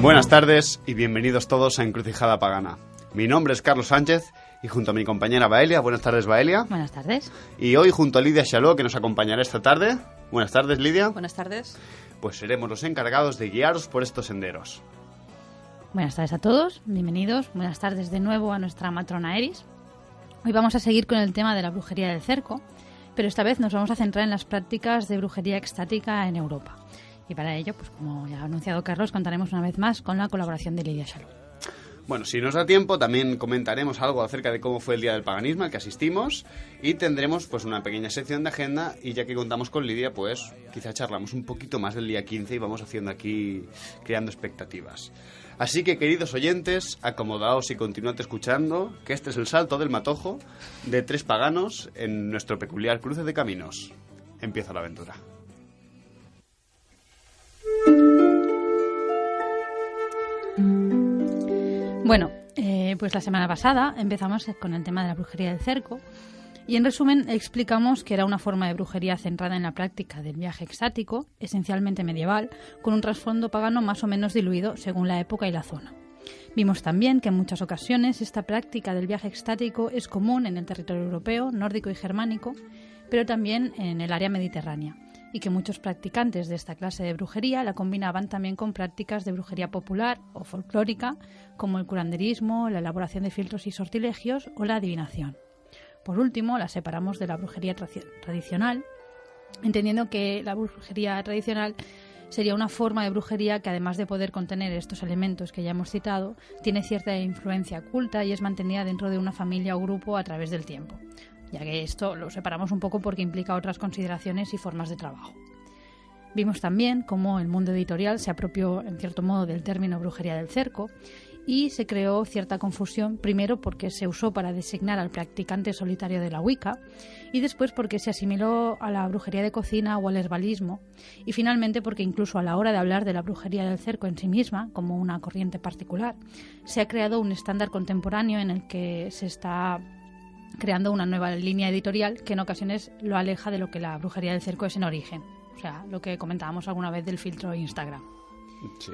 Buenas tardes y bienvenidos todos a Encrucijada Pagana. Mi nombre es Carlos Sánchez y junto a mi compañera Baelia. Buenas tardes, Baelia. Buenas tardes. Y hoy junto a Lidia Chaló, que nos acompañará esta tarde. Buenas tardes, Lidia. Buenas tardes. Pues seremos los encargados de guiaros por estos senderos. Buenas tardes a todos, bienvenidos. Buenas tardes de nuevo a nuestra matrona Eris. Hoy vamos a seguir con el tema de la brujería del cerco, pero esta vez nos vamos a centrar en las prácticas de brujería extática en Europa. Y para ello, pues como ya ha anunciado Carlos, contaremos una vez más con la colaboración de Lidia Chaló. Bueno, si nos da tiempo, también comentaremos algo acerca de cómo fue el Día del Paganismo al que asistimos y tendremos pues una pequeña sección de agenda y ya que contamos con Lidia, pues quizá charlamos un poquito más del día 15 y vamos haciendo aquí, creando expectativas. Así que, queridos oyentes, acomodaos y continuad escuchando, que este es el salto del matojo de tres paganos en nuestro peculiar cruce de caminos. Empieza la aventura. Bueno, pues la semana pasada empezamos con el tema de la brujería del cerco y en resumen explicamos que era una forma de brujería centrada en la práctica del viaje extático, esencialmente medieval, con un trasfondo pagano más o menos diluido según la época y la zona. Vimos también que en muchas ocasiones esta práctica del viaje extático es común en el territorio europeo, nórdico y germánico, pero también en el área mediterránea, y que muchos practicantes de esta clase de brujería la combinaban también con prácticas de brujería popular o folclórica, como el curanderismo, la elaboración de filtros y sortilegios o la adivinación. Por último, la separamos de la brujería tradicional, entendiendo que la brujería tradicional sería una forma de brujería que, además de poder contener estos elementos que ya hemos citado, tiene cierta influencia culta y es mantenida dentro de una familia o grupo a través del tiempo, ya que esto lo separamos un poco porque implica otras consideraciones y formas de trabajo. Vimos también cómo el mundo editorial se apropió, en cierto modo, del término brujería del cerco y se creó cierta confusión, primero porque se usó para designar al practicante solitario de la Wicca y después porque se asimiló a la brujería de cocina o al herbalismo y finalmente porque incluso a la hora de hablar de la brujería del cerco en sí misma, como una corriente particular, se ha creado un estándar contemporáneo en el que se está creando una nueva línea editorial que en ocasiones lo aleja de lo que la brujería del cerco es en origen. O sea, lo que comentábamos alguna vez del filtro Instagram. Sí.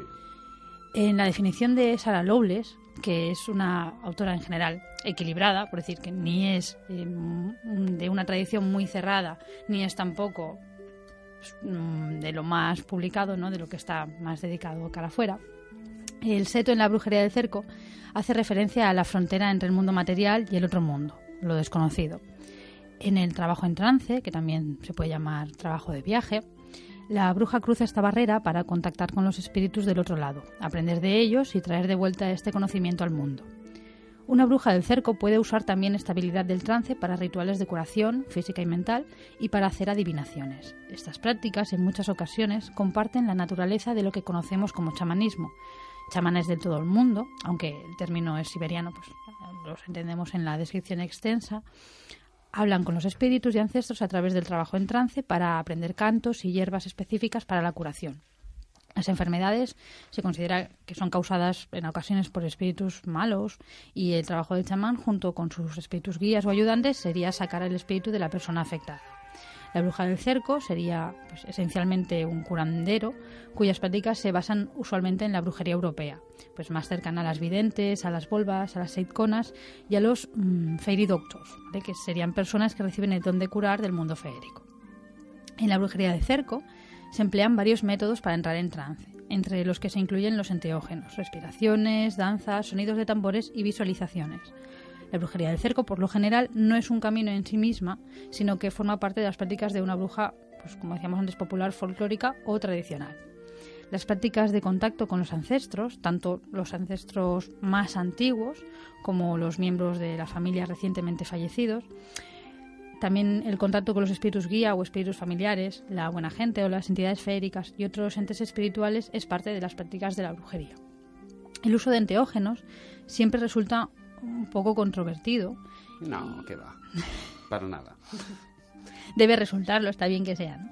En la definición de Sarah Lawless, que es una autora en general equilibrada, por decir que ni es de una tradición muy cerrada, ni es tampoco de lo más publicado, ¿no?, de lo que está más dedicado cara afuera, el seto en la brujería del cerco hace referencia a la frontera entre el mundo material y el otro mundo, lo desconocido. En el trabajo en trance, que también se puede llamar trabajo de viaje, la bruja cruza esta barrera para contactar con los espíritus del otro lado, aprender de ellos y traer de vuelta este conocimiento al mundo. Una bruja del cerco puede usar también esta habilidad del trance para rituales de curación física y mental y para hacer adivinaciones. Estas prácticas en muchas ocasiones comparten la naturaleza de lo que conocemos como chamanismo. Chamanes de todo el mundo, aunque el término es siberiano, pues los entendemos en la descripción extensa, hablan con los espíritus y ancestros a través del trabajo en trance para aprender cantos y hierbas específicas para la curación. Las enfermedades se considera que son causadas en ocasiones por espíritus malos y el trabajo del chamán junto con sus espíritus guías o ayudantes sería sacar el espíritu de la persona afectada. La bruja del cerco sería pues, esencialmente un curandero cuyas prácticas se basan usualmente en la brujería europea, pues más cercana a las videntes, a las volvas, a las seitconas y a los fairy doctors, ¿vale?, que serían personas que reciben el don de curar del mundo feérico. En la brujería del cerco se emplean varios métodos para entrar en trance, entre los que se incluyen los enteógenos, respiraciones, danzas, sonidos de tambores y visualizaciones. La brujería del cerco, por lo general, no es un camino en sí misma, sino que forma parte de las prácticas de una bruja, pues como decíamos antes, popular, folclórica o tradicional. Las prácticas de contacto con los ancestros, tanto los ancestros más antiguos como los miembros de la familia recientemente fallecidos, también el contacto con los espíritus guía o espíritus familiares, la buena gente o las entidades feéricas y otros entes espirituales es parte de las prácticas de la brujería. El uso de enteógenos siempre resulta un poco controvertido. No, que va. Para nada. Debe resultarlo, está bien que sea, ¿no?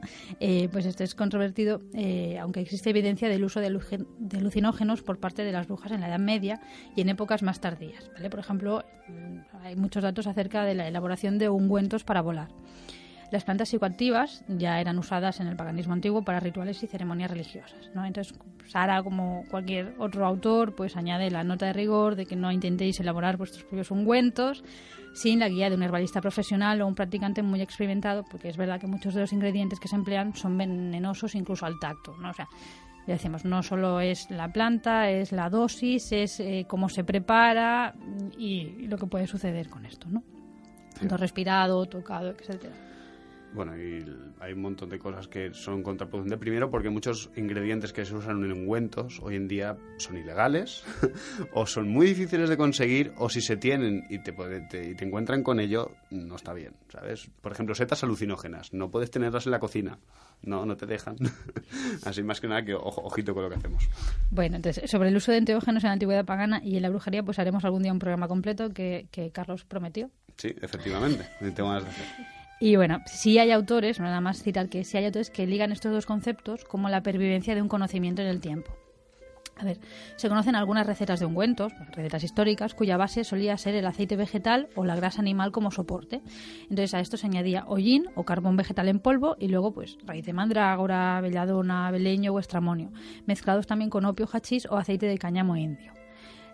Pues esto es controvertido, aunque existe evidencia del uso de alucinógenos por parte de las brujas en la Edad Media y en épocas más tardías, ¿vale? Por ejemplo, hay muchos datos acerca de la elaboración de ungüentos para volar. Las plantas psicoactivas ya eran usadas en el paganismo antiguo para rituales y ceremonias religiosas, ¿no? Entonces, Sara, como cualquier otro autor, pues añade la nota de rigor de que no intentéis elaborar vuestros propios ungüentos sin la guía de un herbalista profesional o un practicante muy experimentado, porque es verdad que muchos de los ingredientes que se emplean son venenosos incluso al tacto, ¿no? O sea, ya decimos, no solo es la planta, es la dosis, es cómo se prepara y lo que puede suceder con esto, ¿no? Tanto respirado, tocado, etcétera. Bueno, y hay un montón de cosas que son contraproducentes. Primero, porque muchos ingredientes que se usan en ungüentos hoy en día son ilegales o son muy difíciles de conseguir, o si se tienen y te encuentran con ello, no está bien, ¿sabes? Por ejemplo, setas alucinógenas. No puedes tenerlas en la cocina. No te dejan. Así más que nada que ojito con lo que hacemos. Bueno, entonces, sobre el uso de enteógenos en la antigüedad pagana y en la brujería, pues haremos algún día un programa completo que Carlos prometió. Sí, efectivamente. Tengo ganas de hacer. Y bueno, sí hay autores, no nada más citar que sí hay autores que ligan estos dos conceptos como la pervivencia de un conocimiento en el tiempo. A ver, se conocen algunas recetas de ungüentos, recetas históricas, cuya base solía ser el aceite vegetal o la grasa animal como soporte. Entonces a esto se añadía hollín o carbón vegetal en polvo y luego pues raíz de mandrágora, belladona, beleño o estramonio, mezclados también con opio, hachís o aceite de cáñamo indio.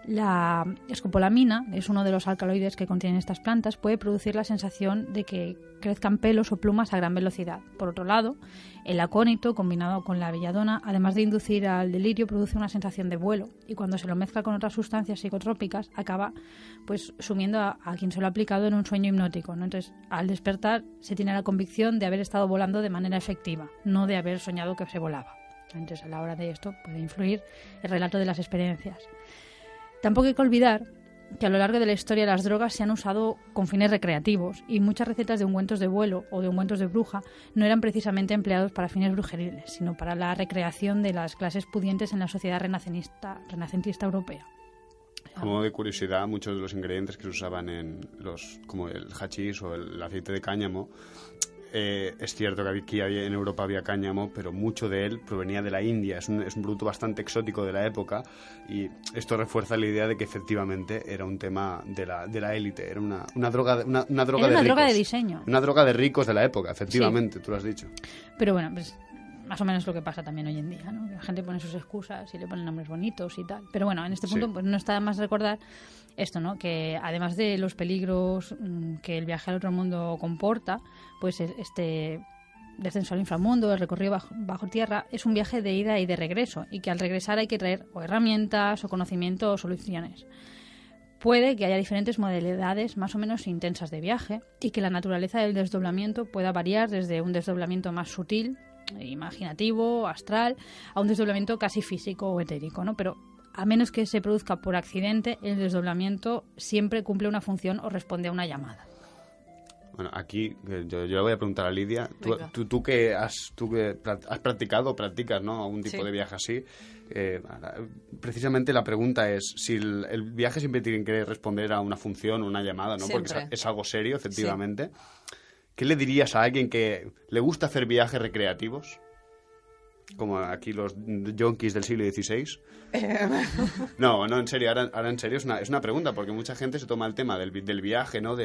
La escopolamina es uno de los alcaloides que contienen estas plantas, puede producir la sensación de que crezcan pelos o plumas a gran velocidad. Por otro lado, el acónito combinado con la belladona, además de inducir al delirio, produce una sensación de vuelo y cuando se lo mezcla con otras sustancias psicotrópicas acaba pues sumiendo a quien se lo ha aplicado en un sueño hipnótico, ¿no? Entonces, al despertar se tiene la convicción de haber estado volando de manera efectiva, no de haber soñado que se volaba. Entonces, a la hora de esto puede influir el relato de las experiencias. Tampoco hay que olvidar que a lo largo de la historia las drogas se han usado con fines recreativos y muchas recetas de ungüentos de vuelo o de ungüentos de bruja no eran precisamente empleados para fines brujeriles, sino para la recreación de las clases pudientes en la sociedad renacentista europea. Como de curiosidad, muchos de los ingredientes que se usaban como el hachís o el aceite de cáñamo, es cierto que aquí en Europa había cáñamo, pero mucho de él provenía de la India. Es un producto bastante exótico de la época y esto refuerza la idea de que efectivamente era un tema de la élite. Era una droga de ricos. Droga de diseño. Una droga de ricos de la época, efectivamente, sí. Tú lo has dicho. Pero bueno, pues más o menos lo que pasa también hoy en día, ¿no? La gente pone sus excusas y le ponen nombres bonitos y tal. Pero bueno, en este punto pues no está de más recordar esto, ¿no? Que además de los peligros que el viaje al otro mundo comporta, pues este descenso al inframundo, el recorrido bajo tierra, es un viaje de ida y de regreso y que al regresar hay que traer o herramientas o conocimiento o soluciones. Puede que haya diferentes modalidades más o menos intensas de viaje y que la naturaleza del desdoblamiento pueda variar desde un desdoblamiento más sutil, imaginativo, astral, a un desdoblamiento casi físico o etérico, ¿no? Pero a menos que se produzca por accidente, el desdoblamiento siempre cumple una función o responde a una llamada. Bueno, aquí yo le voy a preguntar a Lidia. Tú que has practicado o practicas, ¿no? Algún tipo de viaje así. Precisamente la pregunta es si el viaje siempre tiene que responder a una función o una llamada, ¿no? Siempre. Porque es algo serio, efectivamente. Sí. ¿Qué le dirías a alguien que le gusta hacer viajes recreativos? Como aquí los yonkis del siglo XVI. No, en serio, ahora en serio es una pregunta, porque mucha gente se toma el tema del viaje, ¿no?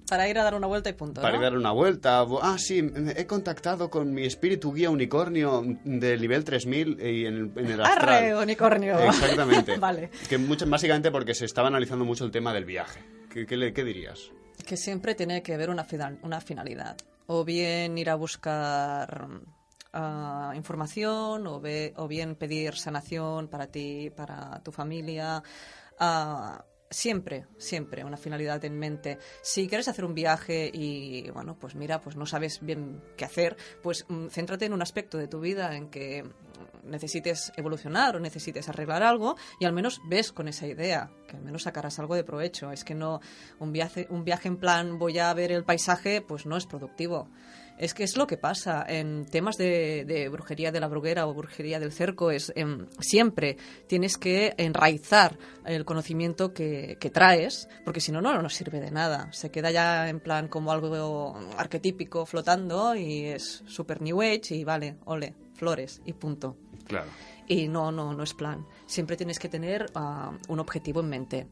Para ir a dar una vuelta y punto, Para ir a dar una vuelta. Ah, sí, he contactado con mi espíritu guía unicornio del nivel 3000 y en el astral. ¡Arre, unicornio! Exactamente. Vale. Que básicamente porque se estaba analizando mucho el tema del viaje. ¿Qué dirías? Que siempre tiene que haber una finalidad. O bien ir a buscar información, o bien pedir sanación para ti, para tu familia. Siempre una finalidad en mente. Si quieres hacer un viaje y, bueno, pues mira, pues no sabes bien qué hacer, pues céntrate en un aspecto de tu vida en que necesites evolucionar o necesites arreglar algo y al menos ves con esa idea, que al menos sacarás algo de provecho. Es que no, un viaje en plan voy a ver el paisaje, pues no es productivo. Es que es lo que pasa en temas de brujería de la bruguera o brujería del cerco. Siempre tienes que enraizar el conocimiento que traes, porque si no, no nos sirve de nada. Se queda ya en plan como algo arquetípico flotando y es super New Age y vale, ole, flores y punto. Claro. Y no es plan. Siempre tienes que tener un objetivo en mente.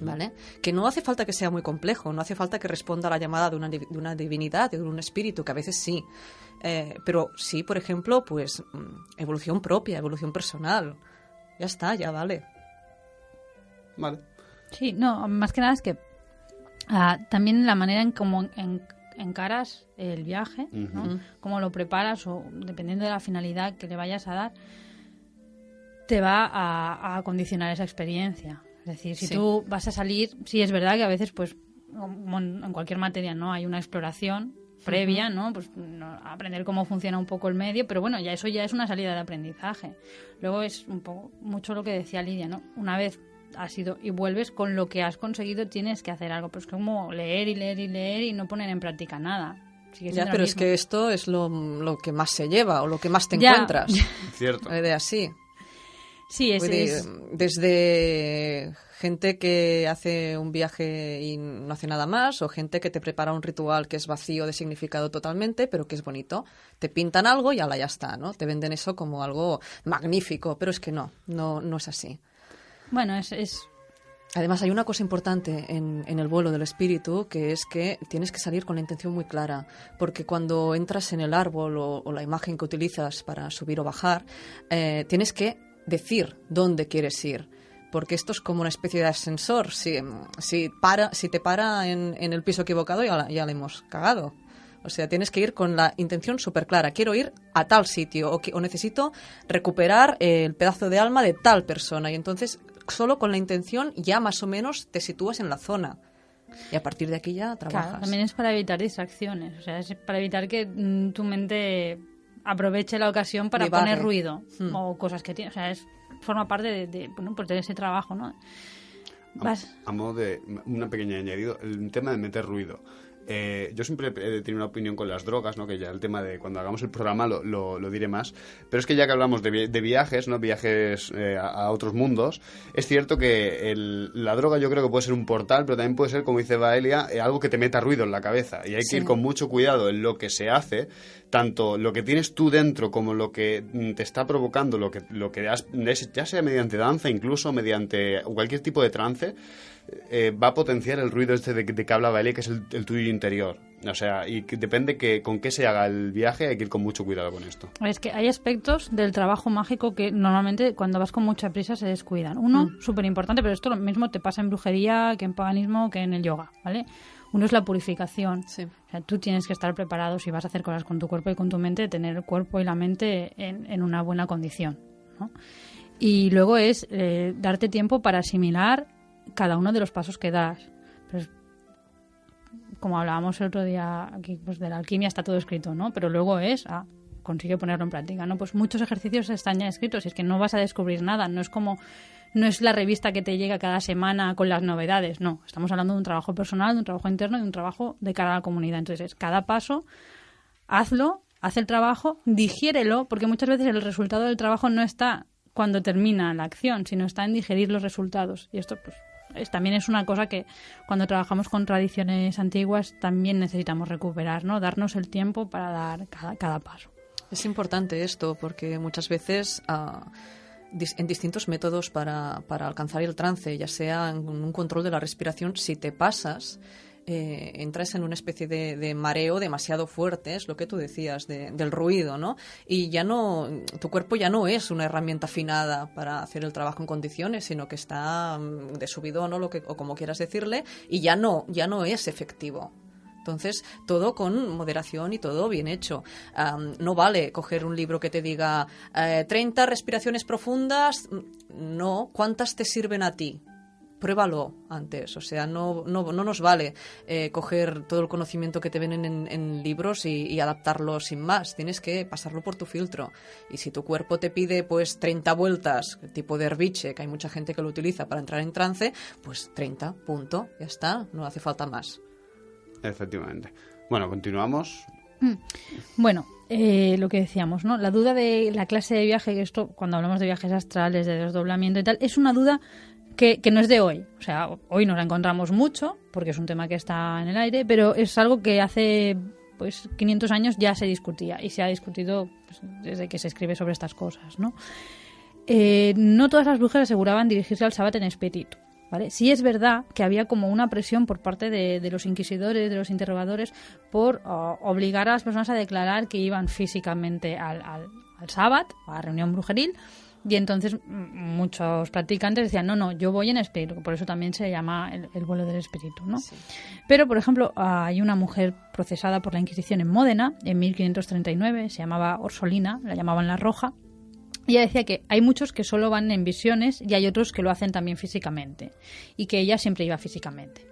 ¿vale? Que no hace falta que sea muy complejo, no hace falta que responda a la llamada de una divinidad, de un espíritu, que a veces sí. Pero sí, por ejemplo, pues evolución propia, evolución personal. Ya está, ya vale. Vale. Sí, no, más que nada es que también la manera en cómo encaras el viaje, ¿no? Cómo lo preparas o dependiendo de la finalidad que le vayas a dar, te va a condicionar esa experiencia. Es decir, si tú vas a salir, sí es verdad que a veces, pues, como en cualquier materia, ¿no? Hay una exploración previa, ¿no? Pues aprender cómo funciona un poco el medio, pero bueno, ya eso ya es una salida de aprendizaje. Luego es un poco mucho lo que decía Lidia, ¿no? Una vez has ido y vuelves con lo que has conseguido, tienes que hacer algo, pero es como leer y leer y leer y no poner en práctica nada. Ya, pero es que esto es lo que más se lleva o lo que más te encuentras. Cierto. De así. Sí, desde gente que hace un viaje y no hace nada más, o gente que te prepara un ritual que es vacío de significado totalmente, pero que es bonito. Te pintan algo y ala, ya está, ¿no? Te venden eso como algo magnífico, pero es que no es así. Bueno, Además, hay una cosa importante en el vuelo del espíritu, que es que tienes que salir con la intención muy clara, porque cuando entras en el árbol o la imagen que utilizas para subir o bajar, tienes que decir dónde quieres ir, porque esto es como una especie de ascensor. Si te para en el piso equivocado, ya le hemos cagado. O sea, tienes que ir con la intención súper clara. Quiero ir a tal sitio o necesito recuperar el pedazo de alma de tal persona. Y entonces, solo con la intención ya más o menos te sitúas en la zona. Y a partir de aquí ya trabajas. Claro, también es para evitar distracciones. O sea, es para evitar que tu mente aproveche la ocasión para poner ruido o cosas que tiene. O sea, forma parte pues de ese trabajo, ¿no? A modo de una pequeña añadido, el tema de meter ruido. Yo siempre he tenido una opinión con las drogas, ¿no? Que ya el tema de cuando hagamos el programa lo diré más. Pero es que ya que hablamos de viajes, ¿no? Viajes a otros mundos, es cierto que la droga yo creo que puede ser un portal, pero también puede ser, como dice Baelia, algo que te meta ruido en la cabeza. Y hay que ir con mucho cuidado en lo que se hace, tanto lo que tienes tú dentro como lo que te está provocando, lo que ya sea mediante danza, incluso mediante cualquier tipo de trance. Va a potenciar el ruido de que habla Baelia, que es el tuyo interior. O sea, y que depende con qué se haga el viaje, hay que ir con mucho cuidado con esto. Es que hay aspectos del trabajo mágico que normalmente cuando vas con mucha prisa se descuidan. Uno, súper importante, pero esto lo mismo te pasa en brujería, que en paganismo, que en el yoga, ¿vale? Uno es la purificación. Sí. O sea, tú tienes que estar preparado, si vas a hacer cosas con tu cuerpo y con tu mente, tener el cuerpo y la mente en una buena condición, ¿no? Y luego es darte tiempo para asimilar cada uno de los pasos que das. Pues, como hablábamos el otro día aquí, pues de la alquimia está todo escrito, ¿no? Pero luego consigue ponerlo en práctica, ¿no? Pues muchos ejercicios están ya escritos, y es que no vas a descubrir nada, no es la revista que te llega cada semana con las novedades, no. Estamos hablando de un trabajo personal, de un trabajo interno y de un trabajo de cara a la comunidad. Entonces, cada paso, haz el trabajo, digiérelo, porque muchas veces el resultado del trabajo no está cuando termina la acción, sino está en digerir los resultados. Y esto, pues, también es una cosa que cuando trabajamos con tradiciones antiguas también necesitamos recuperar, ¿no? Darnos el tiempo para dar cada paso. Es importante esto porque muchas veces en distintos métodos para alcanzar el trance, ya sea en un control de la respiración, si te pasas, entras en una especie de mareo demasiado fuerte, es lo que tú decías, del ruido, ¿no? Y tu cuerpo ya no es una herramienta afinada para hacer el trabajo en condiciones, sino que está de subidón o como quieras decirle, y ya no es efectivo. Entonces, todo con moderación y todo bien hecho. No vale coger un libro que te diga 30 respiraciones profundas. No, ¿cuántas te sirven a ti? Pruébalo antes. O sea, no nos vale coger todo el conocimiento que te ven en libros y adaptarlo sin más. Tienes que pasarlo por tu filtro. Y si tu cuerpo te pide pues 30 vueltas, tipo de Herbiche, que hay mucha gente que lo utiliza para entrar en trance, pues 30, punto, ya está, no hace falta más. Efectivamente. Bueno, continuamos. Bueno, lo que decíamos, ¿no? La duda de la clase de viaje, que esto, cuando hablamos de viajes astrales, de desdoblamiento y tal, es una duda que no es de hoy. O sea, hoy nos la encontramos mucho, porque es un tema que está en el aire, pero es algo que hace pues 500 años ya se discutía, y se ha discutido pues, desde que se escribe sobre estas cosas, ¿no? No todas las brujas aseguraban dirigirse al Sabbat en espíritu. ¿vale? Sí es verdad que había como una presión por parte de los inquisidores, de los interrogadores, por obligar a las personas a declarar que iban físicamente al sábat, a la reunión brujeril, y entonces muchos practicantes decían, no, yo voy en espíritu, por eso también se llama el vuelo del espíritu, ¿no? Sí. Pero, por ejemplo, hay una mujer procesada por la Inquisición en Módena, en 1539, se llamaba Orsolina, la llamaban la Roja, y ella decía que hay muchos que solo van en visiones y hay otros que lo hacen también físicamente, y que ella siempre iba físicamente.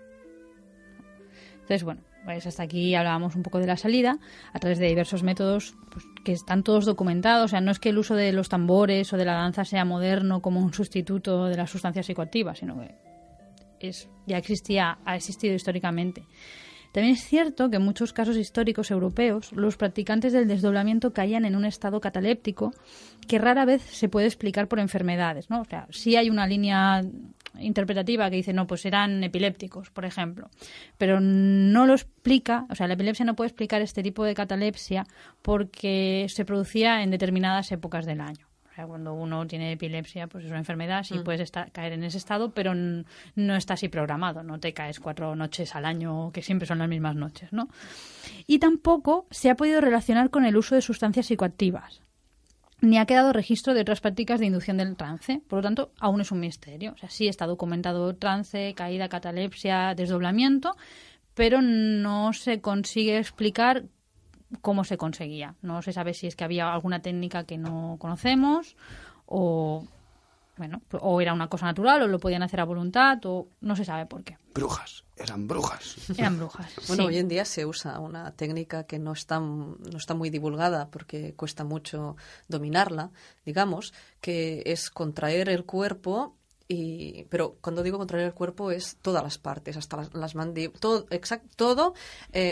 Entonces, bueno, pues hasta aquí hablábamos un poco de la salida a través de diversos métodos pues, que están todos documentados. O sea, no es que el uso de los tambores o de la danza sea moderno como un sustituto de las sustancias psicoactivas, sino que ha existido históricamente. También es cierto que en muchos casos históricos europeos los practicantes del desdoblamiento caían en un estado cataléptico que rara vez se puede explicar por enfermedades, ¿no? O sea, sí hay una línea interpretativa que dice, no, pues eran epilépticos, por ejemplo, pero no lo explica, o sea, la epilepsia no puede explicar este tipo de catalepsia porque se producía en determinadas épocas del año. O sea, cuando uno tiene epilepsia, pues es una enfermedad, sí puedes caer en ese estado, pero no está así programado, no te caes 4 noches al año, que siempre son las mismas noches, ¿no? Y tampoco se ha podido relacionar con el uso de sustancias psicoactivas, ni ha quedado registro de otras prácticas de inducción del trance, por lo tanto, aún es un misterio. O sea, sí está documentado trance, caída, catalepsia, desdoblamiento, pero no se consigue explicar cómo se conseguía. No se sabe si es que había alguna técnica que no conocemos o era una cosa natural o lo podían hacer a voluntad o no se sabe por qué. Brujas, eran brujas. Eran brujas. Bueno, sí. hoy en día se usa una técnica que no está muy divulgada porque cuesta mucho dominarla, digamos, que es contraer el cuerpo. Pero cuando digo contraer el cuerpo es todas las partes, hasta las mandíbulas, todo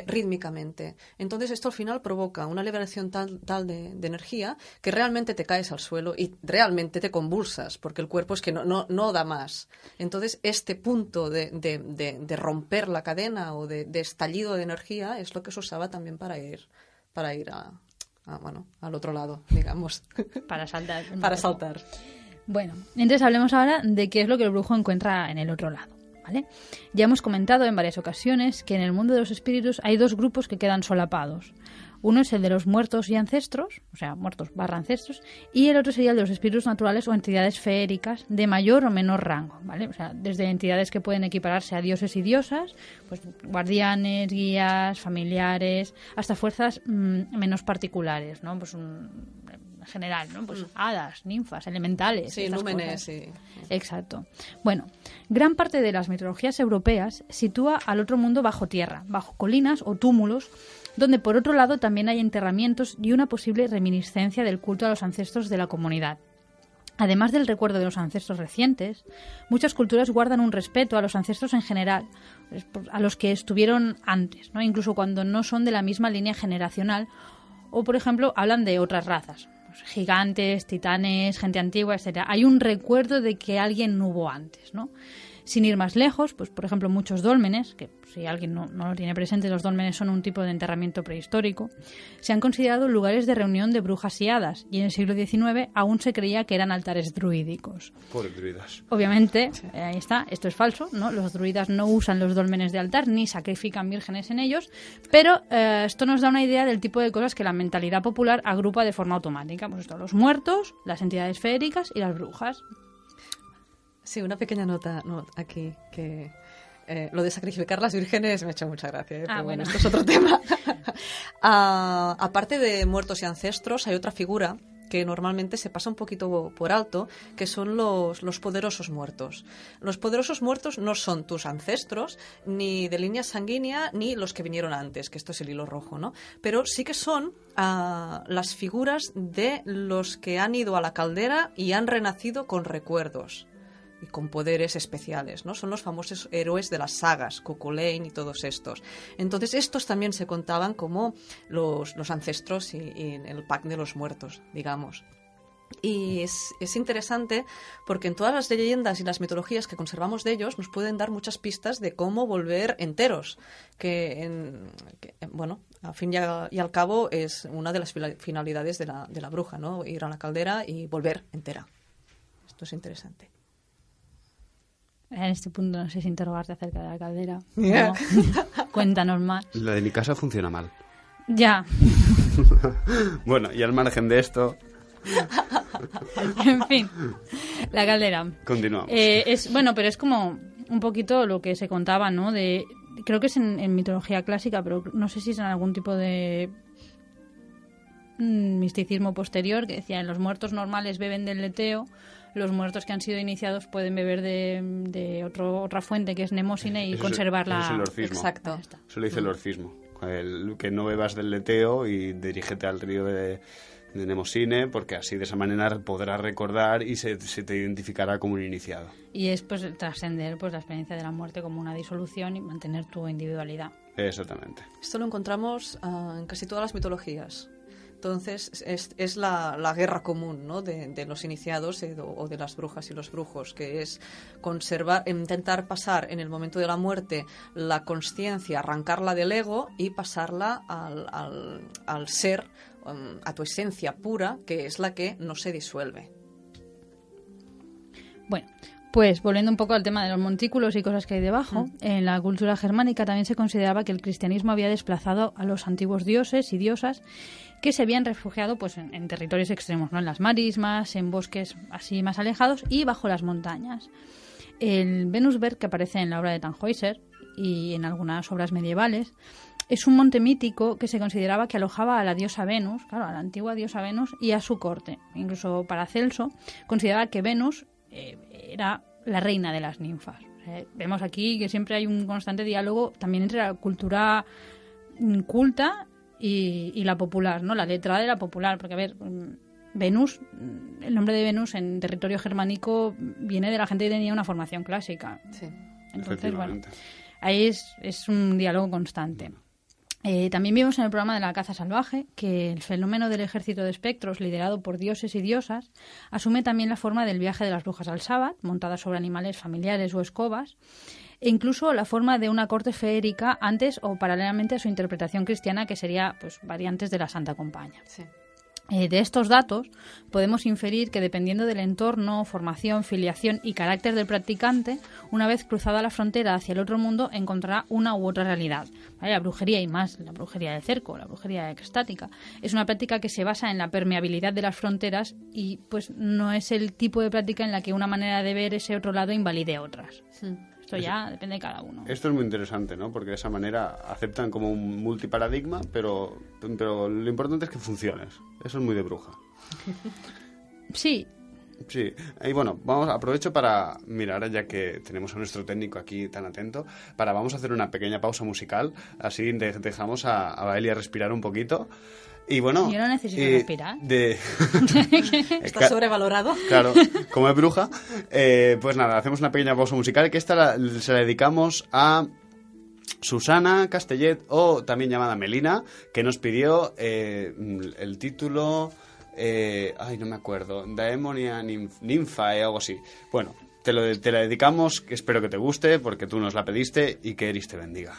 rítmicamente. Entonces esto al final provoca una liberación tal de energía que realmente te caes al suelo y realmente te convulsas porque el cuerpo es que no da más. Entonces este punto de romper la cadena o de estallido de energía es lo que se usaba también para ir al otro lado, digamos. Para saltar. Para saltar. Bueno, entonces hablemos ahora de qué es lo que el brujo encuentra en el otro lado, ¿vale? Ya hemos comentado en varias ocasiones que en el mundo de los espíritus hay dos grupos que quedan solapados. Uno es el de los muertos y ancestros, o sea, muertos / ancestros, y el otro sería el de los espíritus naturales o entidades feéricas de mayor o menor rango, ¿vale? O sea, desde entidades que pueden equipararse a dioses y diosas, pues guardianes, guías, familiares, hasta fuerzas menos particulares, ¿no? Pues general, ¿no? Pues hadas, ninfas, elementales. Sí, númenes, sí. Exacto. Bueno, gran parte de las mitologías europeas sitúa al otro mundo bajo tierra, bajo colinas o túmulos, donde por otro lado también hay enterramientos y una posible reminiscencia del culto a los ancestros de la comunidad. Además del recuerdo de los ancestros recientes, muchas culturas guardan un respeto a los ancestros en general, a los que estuvieron antes, ¿no? Incluso cuando no son de la misma línea generacional o, por ejemplo, hablan de otras razas. Gigantes, titanes, gente antigua, etcétera. Hay un recuerdo de que alguien hubo antes, ¿no? Sin ir más lejos, pues por ejemplo muchos dólmenes, que si alguien no lo tiene presente, los dólmenes son un tipo de enterramiento prehistórico, se han considerado lugares de reunión de brujas y hadas, y en el siglo XIX aún se creía que eran altares druídicos. Pobres druidas. Obviamente, ahí está, esto es falso, ¿no? Los druidas no usan los dólmenes de altar ni sacrifican vírgenes en ellos, pero esto nos da una idea del tipo de cosas que la mentalidad popular agrupa de forma automática. Pues esto, los muertos, las entidades feéricas y las brujas. Sí, una pequeña nota aquí que lo de sacrificar las vírgenes me ha hecho mucha gracia, pero bueno, esto es otro tema. Aparte de muertos y ancestros, hay otra figura que normalmente se pasa un poquito por alto, que son los poderosos muertos. Los poderosos muertos no son tus ancestros, ni de línea sanguínea, ni los que vinieron antes, que esto es el hilo rojo, ¿no? Pero sí que son las figuras de los que han ido a la caldera y han renacido con recuerdos y con poderes especiales, ¿no? Son los famosos héroes de las sagas, Cuchulainn y todos estos. Entonces, estos también se contaban como los ancestros y el pack de los muertos, digamos. Y es interesante porque en todas las leyendas y las mitologías que conservamos de ellos nos pueden dar muchas pistas de cómo volver enteros, bueno, al fin y al cabo es una de las finalidades de la bruja, ¿no? Ir a la caldera y volver entera. Esto es interesante. En este punto no sé si interrogarte acerca de la caldera. Yeah. No. Cuéntanos más. La de mi casa funciona mal. Ya. Bueno, y al margen de esto, En fin, la caldera. continuamos. Bueno, pero es como un poquito lo que se contaba, ¿no? Creo que es en mitología clásica, pero no sé si es en algún tipo de misticismo posterior, que decía, en los muertos normales beben del leteo, los muertos que han sido iniciados pueden beber de otra fuente, que es Nemosine, y Eso conservarla. es el orcismo. Exacto. Ahí está. Eso lo dice el orcismo. Que no bebas del leteo y dirígete al río de Nemosine, porque así de esa manera podrás recordar y se te identificará como un iniciado. Y es pues trascender pues la experiencia de la muerte como una disolución y mantener tu individualidad. Exactamente. Esto lo encontramos en casi todas las mitologías. Entonces, es la guerra común, ¿no? de los iniciados o de las brujas y los brujos, que es intentar pasar en el momento de la muerte la consciencia, arrancarla del ego y pasarla al ser, a tu esencia pura, que es la que no se disuelve. Bueno, pues volviendo un poco al tema de los montículos y cosas que hay debajo, en la cultura germánica también se consideraba que el cristianismo había desplazado a los antiguos dioses y diosas que se habían refugiado pues en territorios extremos, ¿no? En las marismas, en bosques así más alejados y bajo las montañas. El Venusberg, que aparece en la obra de Tannhäuser y en algunas obras medievales, es un monte mítico que se consideraba que alojaba a la diosa Venus, claro, a la antigua diosa Venus, y a su corte. Incluso Paracelso consideraba que Venus era la reina de las ninfas. Vemos aquí que siempre hay un constante diálogo también entre la cultura culta y la popular, ¿no? La letrada de la popular, porque a ver, Venus, el nombre de Venus en territorio germánico viene de la gente que tenía una formación clásica. Sí. Entonces, bueno, ahí es un diálogo constante. También vimos en el programa de la caza salvaje que el fenómeno del ejército de espectros liderado por dioses y diosas asume también la forma del viaje de las brujas al Sabbat, montadas sobre animales familiares o escobas, e incluso la forma de una corte feérica antes o paralelamente a su interpretación cristiana, que sería pues variantes de la Santa Compaña. Sí. De estos datos podemos inferir que dependiendo del entorno, formación, filiación y carácter del practicante, una vez cruzada la frontera hacia el otro mundo encontrará una u otra realidad. ¿Vale? La brujería y más la brujería de cerco, la brujería extática, es una práctica que se basa en la permeabilidad de las fronteras y pues no es el tipo de práctica en la que una manera de ver ese otro lado invalide otras. Esto ya depende de cada uno. Esto es muy interesante, ¿no? Porque de esa manera aceptan como un multiparadigma, pero lo importante es que funciones. Eso es muy de bruja. Sí. Sí, y bueno, aprovecho para mirar, ya que tenemos a nuestro técnico aquí tan atento, vamos a hacer una pequeña pausa musical, así dejamos a Baelia respirar un poquito. Y bueno, yo no necesito respirar. ¿Está sobrevalorado? Claro, como es bruja. Pues nada, hacemos una pequeña pausa musical, que esta se la dedicamos a Susana Castellet, o también llamada Melina, que nos pidió el título... no me acuerdo, Daemonia Nymphae o algo así. Bueno, te la dedicamos, que espero que te guste, porque tú nos la pediste, y que Eris te bendiga.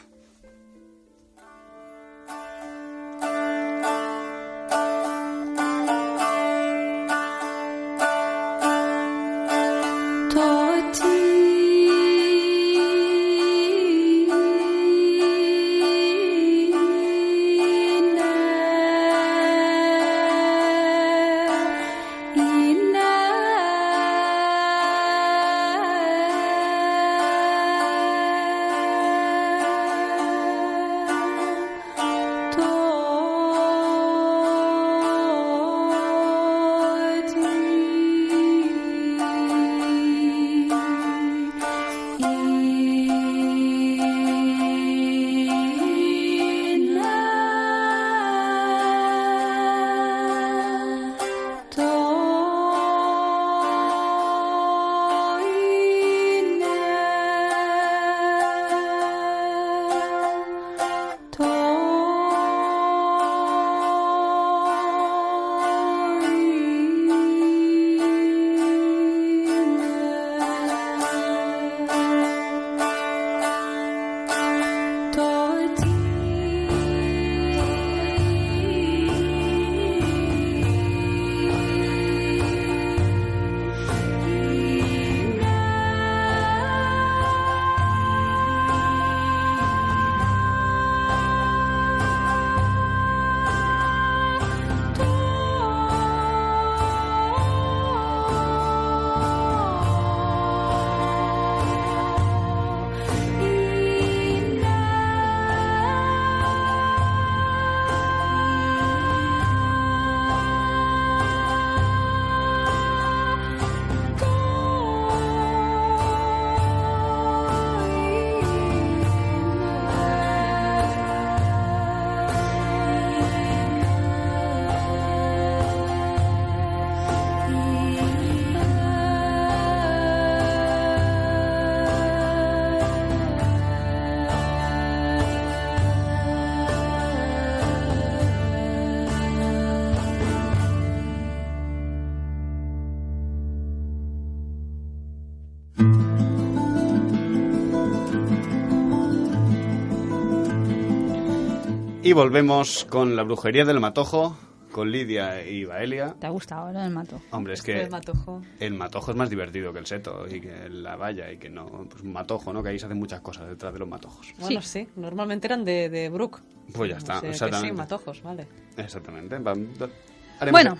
Y volvemos con la brujería del matojo, con Lidia y Baelia. ¿Te ha gustado lo del matojo? Hombre, es que El matojo. el matojo es más divertido que el seto y que la valla y que no... Pues un matojo, ¿no? Que ahí se hacen muchas cosas detrás de los matojos. Bueno, sí. Normalmente eran de Brook. Pues ya está, O sea, que exactamente. sí, matojos, vale. Exactamente.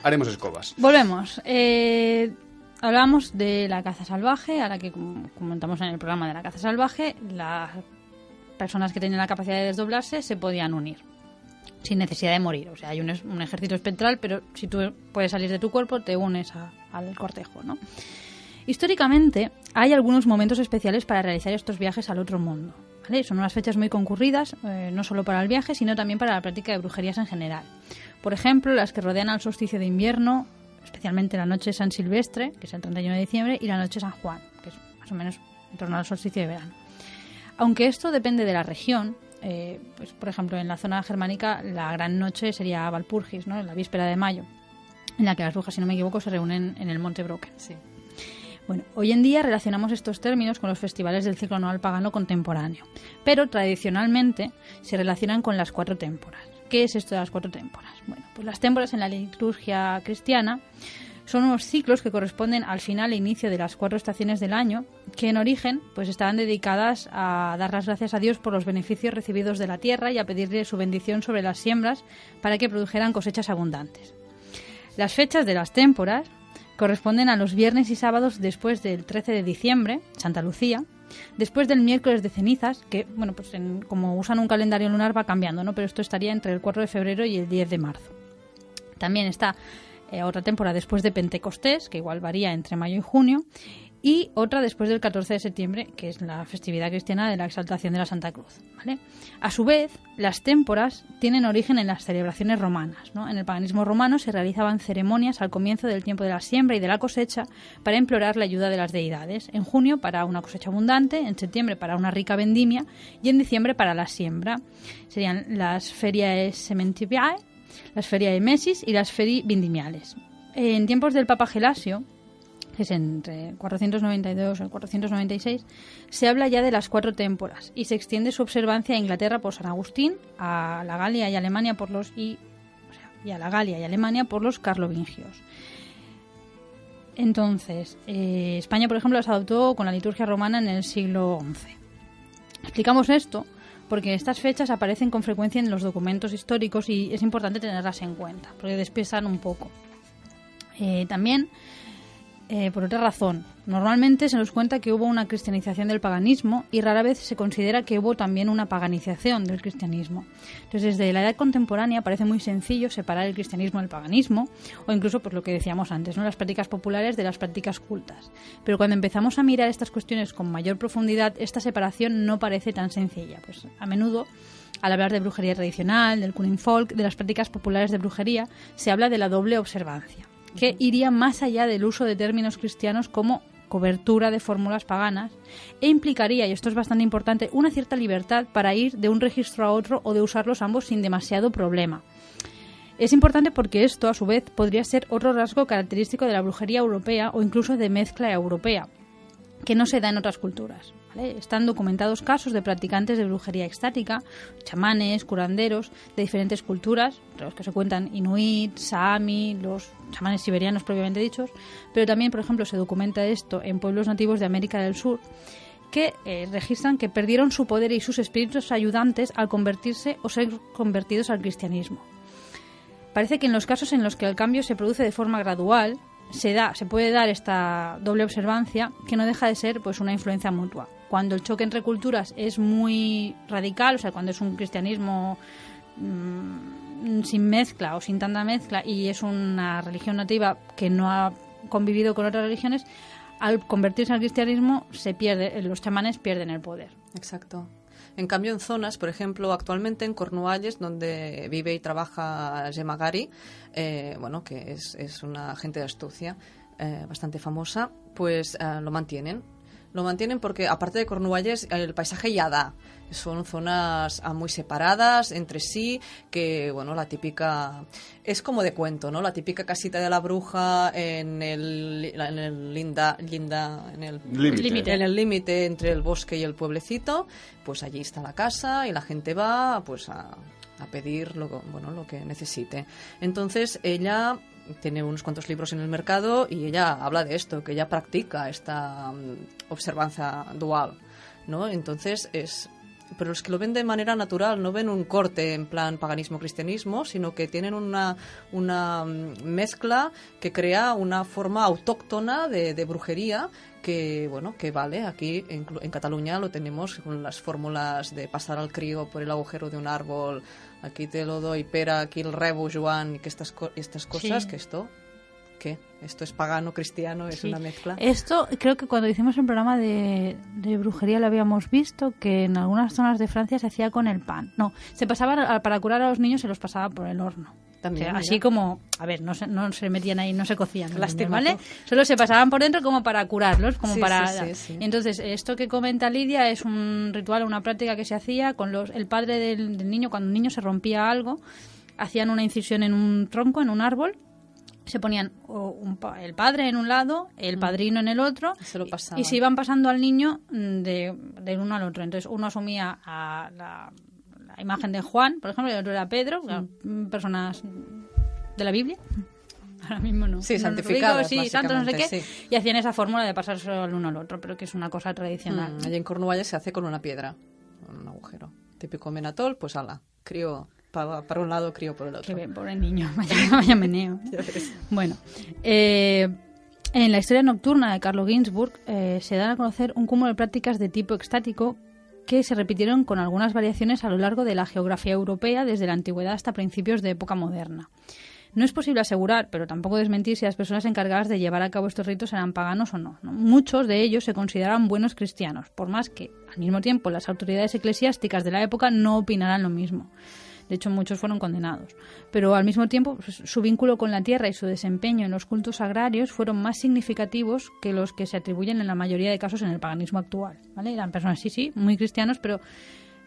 Haremos escobas. Volvemos. Hablábamos de la caza salvaje, ahora que comentamos en el programa de la caza salvaje, las personas que tenían la capacidad de desdoblarse se podían unir sin necesidad de morir. O sea, hay un ejército espectral, pero si tú puedes salir de tu cuerpo, te unes al cortejo, ¿no? Históricamente, hay algunos momentos especiales para realizar estos viajes al otro mundo, ¿vale? Son unas fechas muy concurridas, no solo para el viaje, sino también para la práctica de brujerías en general. Por ejemplo, las que rodean al solsticio de invierno, especialmente la noche de San Silvestre, que es el 31 de diciembre, y la noche de San Juan, que es más o menos en torno al solsticio de verano. Aunque esto depende de la región, pues por ejemplo en la zona germánica la gran noche sería Walpurgis, ¿no? La víspera de mayo, en la que las brujas, si no me equivoco, se reúnen en el Monte Brocken. Sí. Bueno, hoy en día relacionamos estos términos con los festivales del ciclo anual pagano contemporáneo, pero tradicionalmente se relacionan con las 4 témporas. ¿Qué es esto de las 4 témporas? Bueno, pues las témporas en la liturgia cristiana son unos ciclos que corresponden al final e inicio de las 4 estaciones del año, que en origen pues estaban dedicadas a dar las gracias a Dios por los beneficios recibidos de la tierra y a pedirle su bendición sobre las siembras para que produjeran cosechas abundantes. Las fechas de las témporas corresponden a los viernes y sábados después del 13 de diciembre, Santa Lucía, después del miércoles de cenizas, que bueno, pues como usan un calendario lunar va cambiando, ¿no? Pero esto estaría entre el 4 de febrero y el 10 de marzo. También está otra temporada después de Pentecostés, que igual varía entre mayo y junio, y otra después del 14 de septiembre, que es la festividad cristiana de la exaltación de la Santa Cruz, ¿vale? A su vez, las témporas tienen origen en las celebraciones romanas, ¿no? En el paganismo romano se realizaban ceremonias al comienzo del tiempo de la siembra y de la cosecha para implorar la ayuda de las deidades. En junio para una cosecha abundante, en septiembre para una rica vendimia y en diciembre para la siembra. Serían las feriae sementivae, las feriae mesis y las ferii vindimiales. En tiempos del Papa Gelasio, que es entre 492 y 496, se habla ya de las 4 témporas y se extiende su observancia a Inglaterra por San Agustín, a la Galia y Alemania por los carlovingios. Entonces, España, por ejemplo, las adoptó con la liturgia romana en el siglo XI. Explicamos esto porque estas fechas aparecen con frecuencia en los documentos históricos y es importante tenerlas en cuenta, porque despiesan un poco. También, por otra razón, normalmente se nos cuenta que hubo una cristianización del paganismo y rara vez se considera que hubo también una paganización del cristianismo. Entonces, desde la edad contemporánea parece muy sencillo separar el cristianismo del paganismo o incluso, pues lo que decíamos antes, ¿no? Las prácticas populares de las prácticas cultas. Pero cuando empezamos a mirar estas cuestiones con mayor profundidad, esta separación no parece tan sencilla. Pues a menudo, al hablar de brujería tradicional, del cunning folk, de las prácticas populares de brujería, se habla de la doble observancia, que iría más allá del uso de términos cristianos como cobertura de fórmulas paganas e implicaría, y esto es bastante importante, una cierta libertad para ir de un registro a otro o de usarlos ambos sin demasiado problema. Es importante porque esto, a su vez, podría ser otro rasgo característico de la brujería europea o incluso de mezcla europea, que no se da en otras culturas, ¿vale? Están documentados casos de practicantes de brujería extática, chamanes, curanderos de diferentes culturas, entre los que se cuentan inuit, saami, los chamanes siberianos propiamente dichos, pero también, por ejemplo, se documenta esto en pueblos nativos de América del Sur, que registran que perdieron su poder y sus espíritus ayudantes al convertirse o ser convertidos al cristianismo. Parece que en los casos en los que el cambio se produce de forma gradual, se puede dar esta doble observancia que no deja de ser pues una influencia mutua. Cuando el choque entre culturas es muy radical, o sea, cuando es un cristianismo sin mezcla o sin tanta mezcla y es una religión nativa que no ha convivido con otras religiones, al convertirse al cristianismo los chamanes pierden el poder. Exacto. En cambio, en zonas, por ejemplo, actualmente en Cornualles, donde vive y trabaja Gemma Gari, que es una agente de astucia bastante famosa, pues lo mantienen. Lo mantienen porque, aparte de Cornualles, el paisaje ya da. Son zonas muy separadas entre sí, que, bueno, la típica... Es como de cuento, ¿no? La típica casita de la bruja en el límite entre el bosque y el pueblecito. Pues allí está la casa y la gente va, pues, a pedir lo que necesite. Entonces ella tiene unos cuantos libros en el mercado y ella habla de esto, que ella practica esta observancia dual, ¿no? Entonces pero los que lo ven de manera natural, no ven un corte en plan paganismo-cristianismo, sino que tienen una mezcla que crea una forma autóctona de brujería que vale. Aquí en Cataluña lo tenemos con las fórmulas de pasar al crío por el agujero de un árbol, aquí te lo doy, pera, aquí el rebo, Joan, y que estas cosas, Sí. que esto es pagano, cristiano, es Sí. una mezcla. Esto creo que cuando hicimos el programa de brujería lo habíamos visto, que en algunas zonas de Francia se hacía con el pan. No, se pasaba para curar a los niños, se los pasaba por el horno. También, O sea, así mira. como, a ver, no se metían ahí, no se cocían, los Lástima, niños, ¿vale? ¿no? Solo se pasaban por dentro como para curarlos, como Sí, para... sí. Y entonces, esto que comenta Lidia es un ritual, una práctica que se hacía con el padre del niño, cuando un niño se rompía algo, hacían una incisión en un tronco, en un árbol, se ponían el padre en un lado, el padrino en el otro, Se lo pasaban. y se iban pasando al niño de uno al otro. Entonces uno asumía a la imagen de Juan, por ejemplo, y el otro era Pedro, personas de la Biblia. Ahora mismo no. Sí, No santificadas, sí, santos, no sé qué. básicamente, sí. Y hacían esa fórmula de pasarse al uno al otro, pero que es una cosa tradicional. Allí en Cornualles se hace con una piedra, con un agujero. Típico menatol, pues ala, crío para un lado, crío por el otro. Qué pobre niño, vaya meneo. Bueno, en la historia nocturna de Carlo Ginzburg se dan a conocer un cúmulo de prácticas de tipo extático que se repitieron con algunas variaciones a lo largo de la geografía europea desde la antigüedad hasta principios de época moderna. No es posible asegurar, pero tampoco desmentir si las personas encargadas de llevar a cabo estos ritos eran paganos o no, ¿no? Muchos de ellos se consideraban buenos cristianos, por más que, al mismo tiempo, las autoridades eclesiásticas de la época no opinaran lo mismo. De hecho, muchos fueron condenados. Pero al mismo tiempo, pues, su vínculo con la tierra y su desempeño en los cultos agrarios fueron más significativos que los que se atribuyen en la mayoría de casos en el paganismo actual, ¿vale? Eran personas, sí, muy cristianos, pero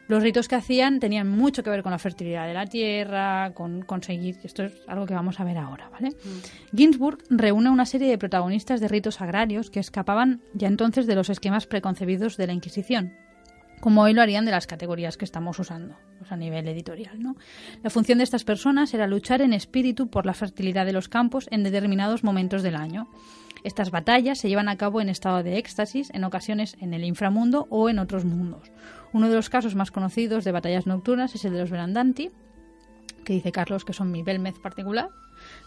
los ritos que hacían tenían mucho que ver con la fertilidad de la tierra, con conseguir... Esto es algo que vamos a ver ahora, ¿vale? Ginzburg reúne una serie de protagonistas de ritos agrarios que escapaban ya entonces de los esquemas preconcebidos de la Inquisición, como hoy lo harían de las categorías que estamos usando, pues a nivel editorial, ¿no? La función de estas personas era luchar en espíritu por la fertilidad de los campos en determinados momentos del año. Estas batallas se llevan a cabo en estado de éxtasis, en ocasiones en el inframundo o en otros mundos. Uno de los casos más conocidos de batallas nocturnas es el de los Venandanti, que dice Carlos que son mi Belmez particular.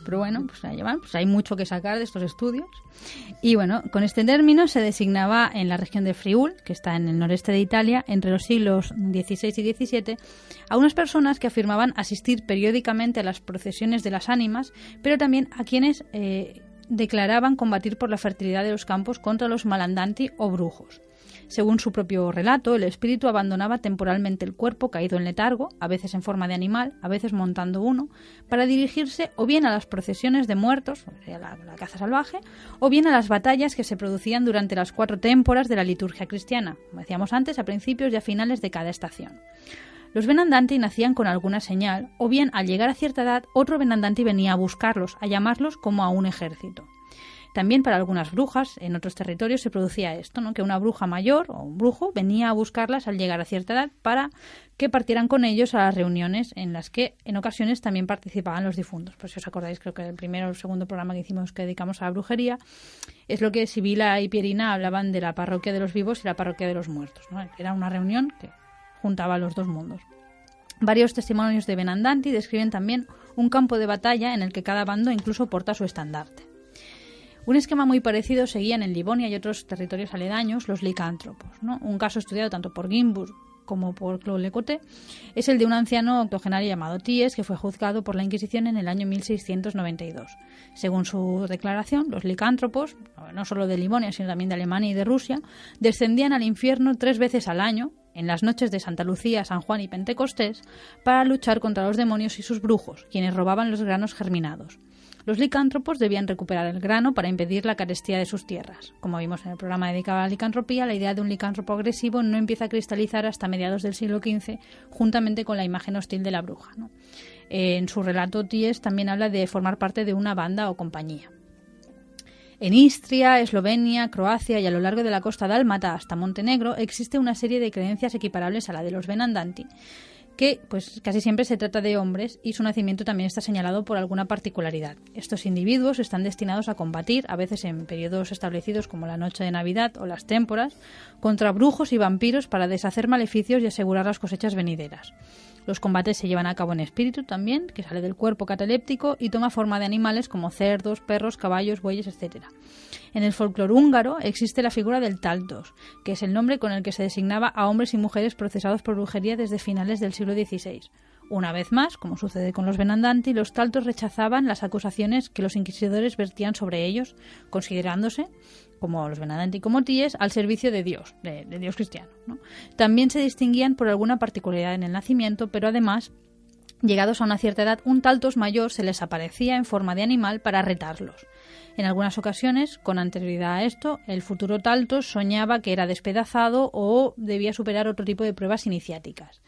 Pero bueno, pues ahí van, pues hay mucho que sacar de estos estudios. Y bueno, con este término se designaba en la región de Friul, que está en el noreste de Italia, entre los siglos XVI y XVII, a unas personas que afirmaban asistir periódicamente a las procesiones de las ánimas, pero también a quienes declaraban combatir por la fertilidad de los campos contra los malandanti o brujos. Según su propio relato, el espíritu abandonaba temporalmente el cuerpo caído en letargo, a veces en forma de animal, a veces montando uno, para dirigirse o bien a las procesiones de muertos, o sea, la caza salvaje, o bien a las batallas que se producían durante las 4 témporas de la liturgia cristiana, como decíamos antes, a principios y a finales de cada estación. Los Venandanti nacían con alguna señal, o bien al llegar a cierta edad, otro Venandanti venía a buscarlos, a llamarlos como a un ejército. También para algunas brujas en otros territorios se producía esto, ¿no? Que una bruja mayor o un brujo venía a buscarlas al llegar a cierta edad para que partieran con ellos a las reuniones en las que en ocasiones también participaban los difuntos. Pues si os acordáis, creo que el primero o el segundo programa que hicimos que dedicamos a la brujería es lo que Sibila y Pierina hablaban de la parroquia de los vivos y la parroquia de los muertos, ¿no? Era una reunión que juntaba los dos mundos. Varios testimonios de Venandanti describen también un campo de batalla en el que cada bando incluso porta su estandarte. Un esquema muy parecido seguían en Livonia y otros territorios aledaños los licántropos, ¿no? Un caso estudiado tanto por Ginzburg como por Claude Lecoté es el de un anciano octogenario llamado Thiers que fue juzgado por la Inquisición en el año 1692. Según su declaración, los licántropos, no solo de Livonia sino también de Alemania y de Rusia, descendían al infierno 3 veces al año, en las noches de Santa Lucía, San Juan y Pentecostés, para luchar contra los demonios y sus brujos, quienes robaban los granos germinados. Los licántropos debían recuperar el grano para impedir la carestía de sus tierras. Como vimos en el programa dedicado a la licantropía, la idea de un licántropo agresivo no empieza a cristalizar hasta mediados del siglo XV, juntamente con la imagen hostil de la bruja, ¿no? En su relato, Thiers también habla de formar parte de una banda o compañía. En Istria, Eslovenia, Croacia y a lo largo de la costa dálmata hasta Montenegro existe una serie de creencias equiparables a la de los Venandanti, que pues casi siempre se trata de hombres y su nacimiento también está señalado por alguna particularidad. Estos individuos están destinados a combatir, a veces en periodos establecidos como la noche de Navidad o las témporas, contra brujos y vampiros para deshacer maleficios y asegurar las cosechas venideras. Los combates se llevan a cabo en espíritu también, que sale del cuerpo cataléptico y toma forma de animales como cerdos, perros, caballos, bueyes, etc. En el folclore húngaro existe la figura del Taltos, que es el nombre con el que se designaba a hombres y mujeres procesados por brujería desde finales del siglo XVI. Una vez más, como sucede con los Venandanti, los Taltos rechazaban las acusaciones que los inquisidores vertían sobre ellos, considerándose, como los Venandanti como tíes, al servicio de Dios, de Dios cristiano, ¿no? También se distinguían por alguna particularidad en el nacimiento, pero además, llegados a una cierta edad, un Taltos mayor se les aparecía en forma de animal para retarlos. En algunas ocasiones, con anterioridad a esto, el futuro Taltos soñaba que era despedazado o debía superar otro tipo de pruebas iniciáticas.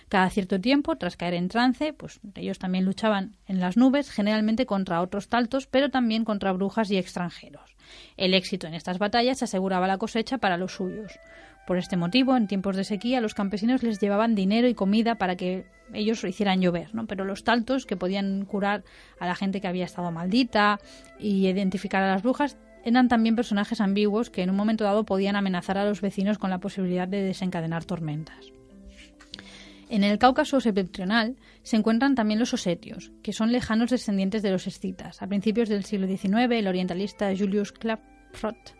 Cada cierto tiempo, tras caer en trance, pues ellos también luchaban en las nubes, generalmente contra otros Taltos, pero también contra brujas y extranjeros. El éxito en estas batallas aseguraba la cosecha para los suyos. Por este motivo, en tiempos de sequía, los campesinos les llevaban dinero y comida para que ellos lo hicieran llover, ¿no? Pero los Taltos, que podían curar a la gente que había estado maldita y identificar a las brujas, eran también personajes ambiguos que en un momento dado podían amenazar a los vecinos con la posibilidad de desencadenar tormentas. En el Cáucaso septentrional se encuentran también los osetios, que son lejanos descendientes de los escitas. A principios del siglo XIX, el orientalista Julius Klaproth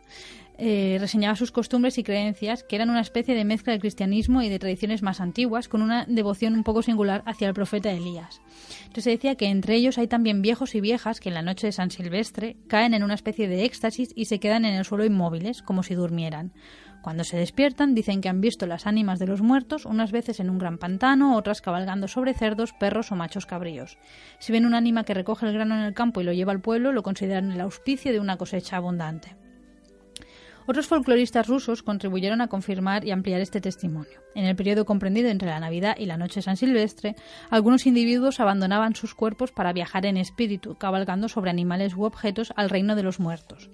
reseñaba sus costumbres y creencias, que eran una especie de mezcla de cristianismo y de tradiciones más antiguas, con una devoción un poco singular hacia el profeta Elías. Entonces se decía que entre ellos hay también viejos y viejas que en la noche de San Silvestre caen en una especie de éxtasis y se quedan en el suelo inmóviles, como si durmieran. Cuando se despiertan, dicen que han visto las ánimas de los muertos, unas veces en un gran pantano, otras cabalgando sobre cerdos, perros o machos cabríos. Si ven un ánima que recoge el grano en el campo y lo lleva al pueblo, lo consideran el auspicio de una cosecha abundante. Otros folcloristas rusos contribuyeron a confirmar y ampliar este testimonio. En el periodo comprendido entre la Navidad y la noche de San Silvestre, algunos individuos abandonaban sus cuerpos para viajar en espíritu, cabalgando sobre animales u objetos al reino de los muertos.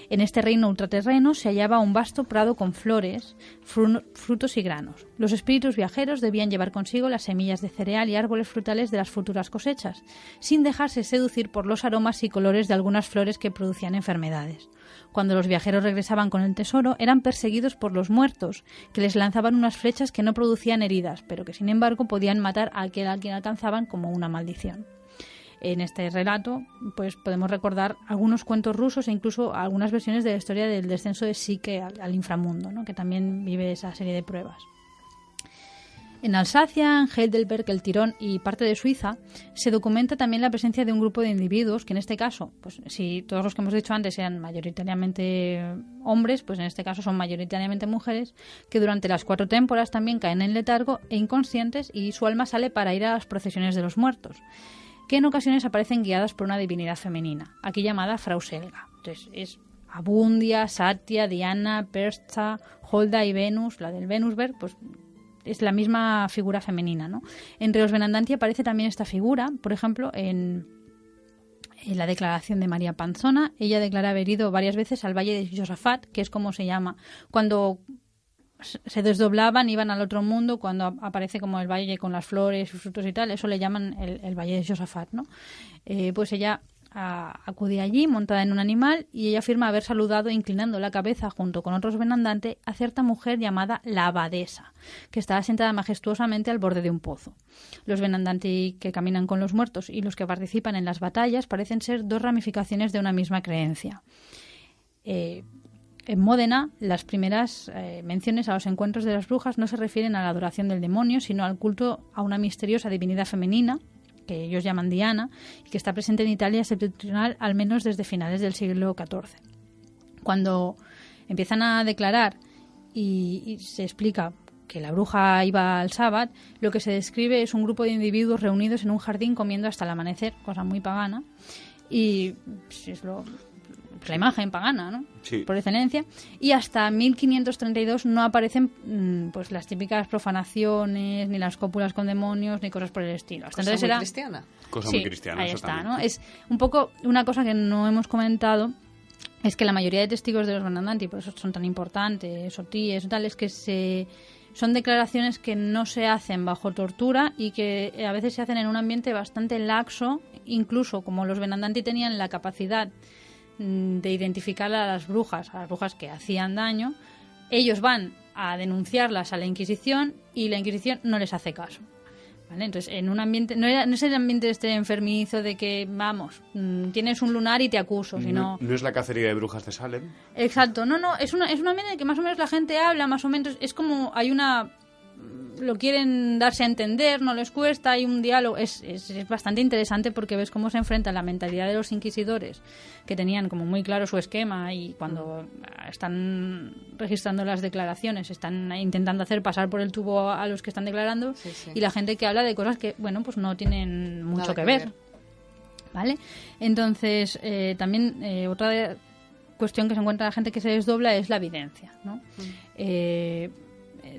En este reino ultraterreno se hallaba un vasto prado con flores, frutos y granos. Los espíritus viajeros debían llevar consigo las semillas de cereal y árboles frutales de las futuras cosechas, sin dejarse seducir por los aromas y colores de algunas flores que producían enfermedades. Cuando los viajeros regresaban con el tesoro, eran perseguidos por los muertos, que les lanzaban unas flechas que no producían heridas, pero que sin embargo podían matar a aquel a quien alcanzaban como una maldición. En este relato pues podemos recordar algunos cuentos rusos e incluso algunas versiones de la historia del descenso de Psique al inframundo, ¿no? Que también vive esa serie de pruebas. En Alsacia, en Heidelberg, el Tirón y parte de Suiza se documenta también la presencia de un grupo de individuos que en este caso, pues si todos los que hemos dicho antes eran mayoritariamente hombres, pues en este caso son mayoritariamente mujeres, que durante las 4 témporas también caen en letargo e inconscientes y su alma sale para ir a las procesiones de los muertos, que en ocasiones aparecen guiadas por una divinidad femenina, aquí llamada Frau Selga. Entonces es Abundia, Satya, Diana, Persta, Holda y Venus. La del Venusberg pues es la misma figura femenina, ¿no? Entre los Venandanti aparece también esta figura, por ejemplo, en la declaración de María Panzona. Ella declara haber ido varias veces al Valle de Josafat, que es como se llama cuando se desdoblaban, iban al otro mundo, cuando aparece como el valle con las flores y frutos y tal, eso le llaman el Valle de Josafat, ¿no? Pues ella acude allí montada en un animal y ella afirma haber saludado inclinando la cabeza junto con otros Venandanti a cierta mujer llamada la abadesa, que estaba sentada majestuosamente al borde de un pozo. Los Venandanti que caminan con los muertos y los que participan en las batallas parecen ser 2 ramificaciones de una misma creencia. En Módena, las primeras menciones a los encuentros de las brujas no se refieren a la adoración del demonio, sino al culto a una misteriosa divinidad femenina, que ellos llaman Diana, y que está presente en Italia septentrional al menos desde finales del siglo XIV. Cuando empiezan a declarar y se explica que la bruja iba al sábado, lo que se describe es un grupo de individuos reunidos en un jardín comiendo hasta el amanecer, cosa muy pagana, y es la imagen pagana, ¿no? Sí. Por excelencia, y hasta 1532 no aparecen pues las típicas profanaciones, ni las cópulas con demonios, ni cosas por el estilo. Hasta entonces era cristiana. Cosa sí, muy cristiana, ahí eso está, también. ¿no? Es un poco una cosa que no hemos comentado, es que la mayoría de testigos de los Venandanti, por eso son tan importantes, o tíes, tal, es que son declaraciones que no se hacen bajo tortura y que a veces se hacen en un ambiente bastante laxo, incluso como los Benandanti tenían la capacidad de identificar a las brujas que hacían daño, ellos van a denunciarlas a la Inquisición y la Inquisición no les hace caso. ¿Vale? Entonces, en un ambiente, no es el ambiente enfermizo de que, vamos, tienes un lunar y te acuso, sino... No es la cacería de brujas de Salem. Exacto, no, es un ambiente en el que más o menos la gente habla, más o menos, es como, hay una... lo quieren darse a entender, no les cuesta, hay un diálogo, es bastante interesante porque ves cómo se enfrenta la mentalidad de los inquisidores, que tenían como muy claro su esquema y cuando están registrando las declaraciones están intentando hacer pasar por el tubo a los que están declarando, y la gente que habla de cosas que, bueno, pues no tienen mucho que ver. ¿Vale? Entonces, también otra cuestión que se encuentra la gente que se desdobla es la evidencia, ¿no?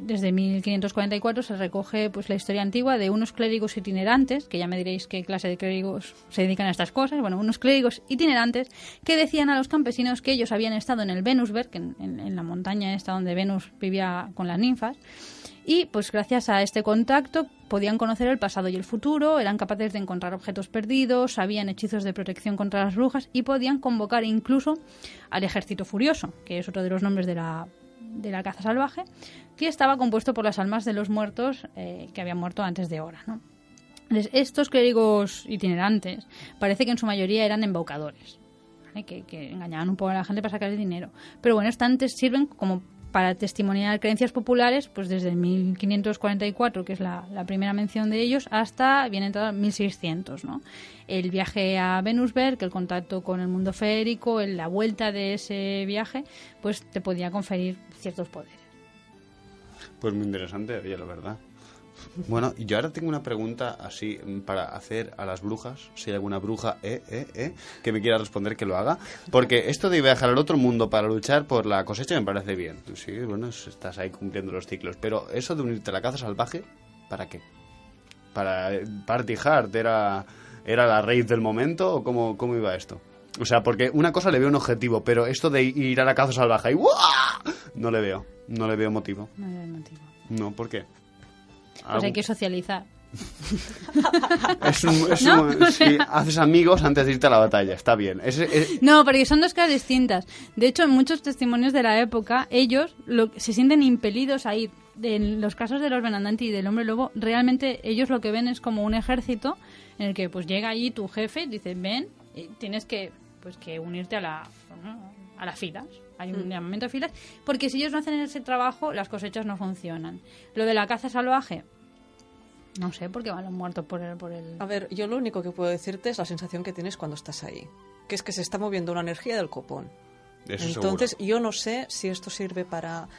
Desde 1544 se recoge pues la historia antigua de unos clérigos itinerantes, que ya me diréis qué clase de clérigos se dedican a estas cosas, bueno, unos clérigos itinerantes que decían a los campesinos que ellos habían estado en el Venusberg, en la montaña esta donde Venus vivía con las ninfas, y pues gracias a este contacto podían conocer el pasado y el futuro, eran capaces de encontrar objetos perdidos, sabían hechizos de protección contra las brujas y podían convocar incluso al ejército furioso, que es otro de los nombres de la caza salvaje, que estaba compuesto por las almas de los muertos que habían muerto antes de hora, ¿no? Entonces, estos clérigos itinerantes parece que en su mayoría eran embaucadores, ¿vale? Que engañaban un poco a la gente para sacar el dinero. Pero bueno, sirven como para testimoniar creencias populares, pues desde 1544, que es la primera mención de ellos, hasta bien entrado 1600, ¿no? El viaje a Venusberg, el contacto con el mundo feérico, la vuelta de ese viaje, pues te podía conferir ciertos poderes. Pues muy interesante, oye, la verdad. Bueno, y yo ahora tengo una pregunta así para hacer a las brujas, si hay alguna bruja que me quiera responder, que lo haga, porque esto de viajar al otro mundo para luchar por la cosecha me parece bien. Sí, bueno, estás ahí cumpliendo los ciclos, pero eso de unirte a la caza salvaje, ¿para qué? ¿Para Party Hard era la raíz del momento o cómo iba esto? O sea, porque una cosa le veo un objetivo, pero esto de ir a la caza salvaje y ¡guau! No le veo motivo. No le veo motivo. No, ¿por qué? Pues hay que socializar. Sí, haces amigos antes de irte a la batalla, está bien. No, porque son dos cosas distintas. De hecho, en muchos testimonios de la época, ellos se sienten impelidos a ir. En los casos de los Benandanti y del Hombre Lobo, realmente ellos lo que ven es como un ejército en el que pues llega allí tu jefe, dice, ven, y tienes que unirte a las filas. Hay un llamamiento de filas, porque si ellos no hacen ese trabajo, las cosechas no funcionan. Lo de la caza salvaje, no sé por qué van los muertos por el... A ver, yo lo único que puedo decirte es la sensación que tienes cuando estás ahí, que es que se está moviendo una energía del copón. Eso entonces, seguro. yo no sé si esto sirve para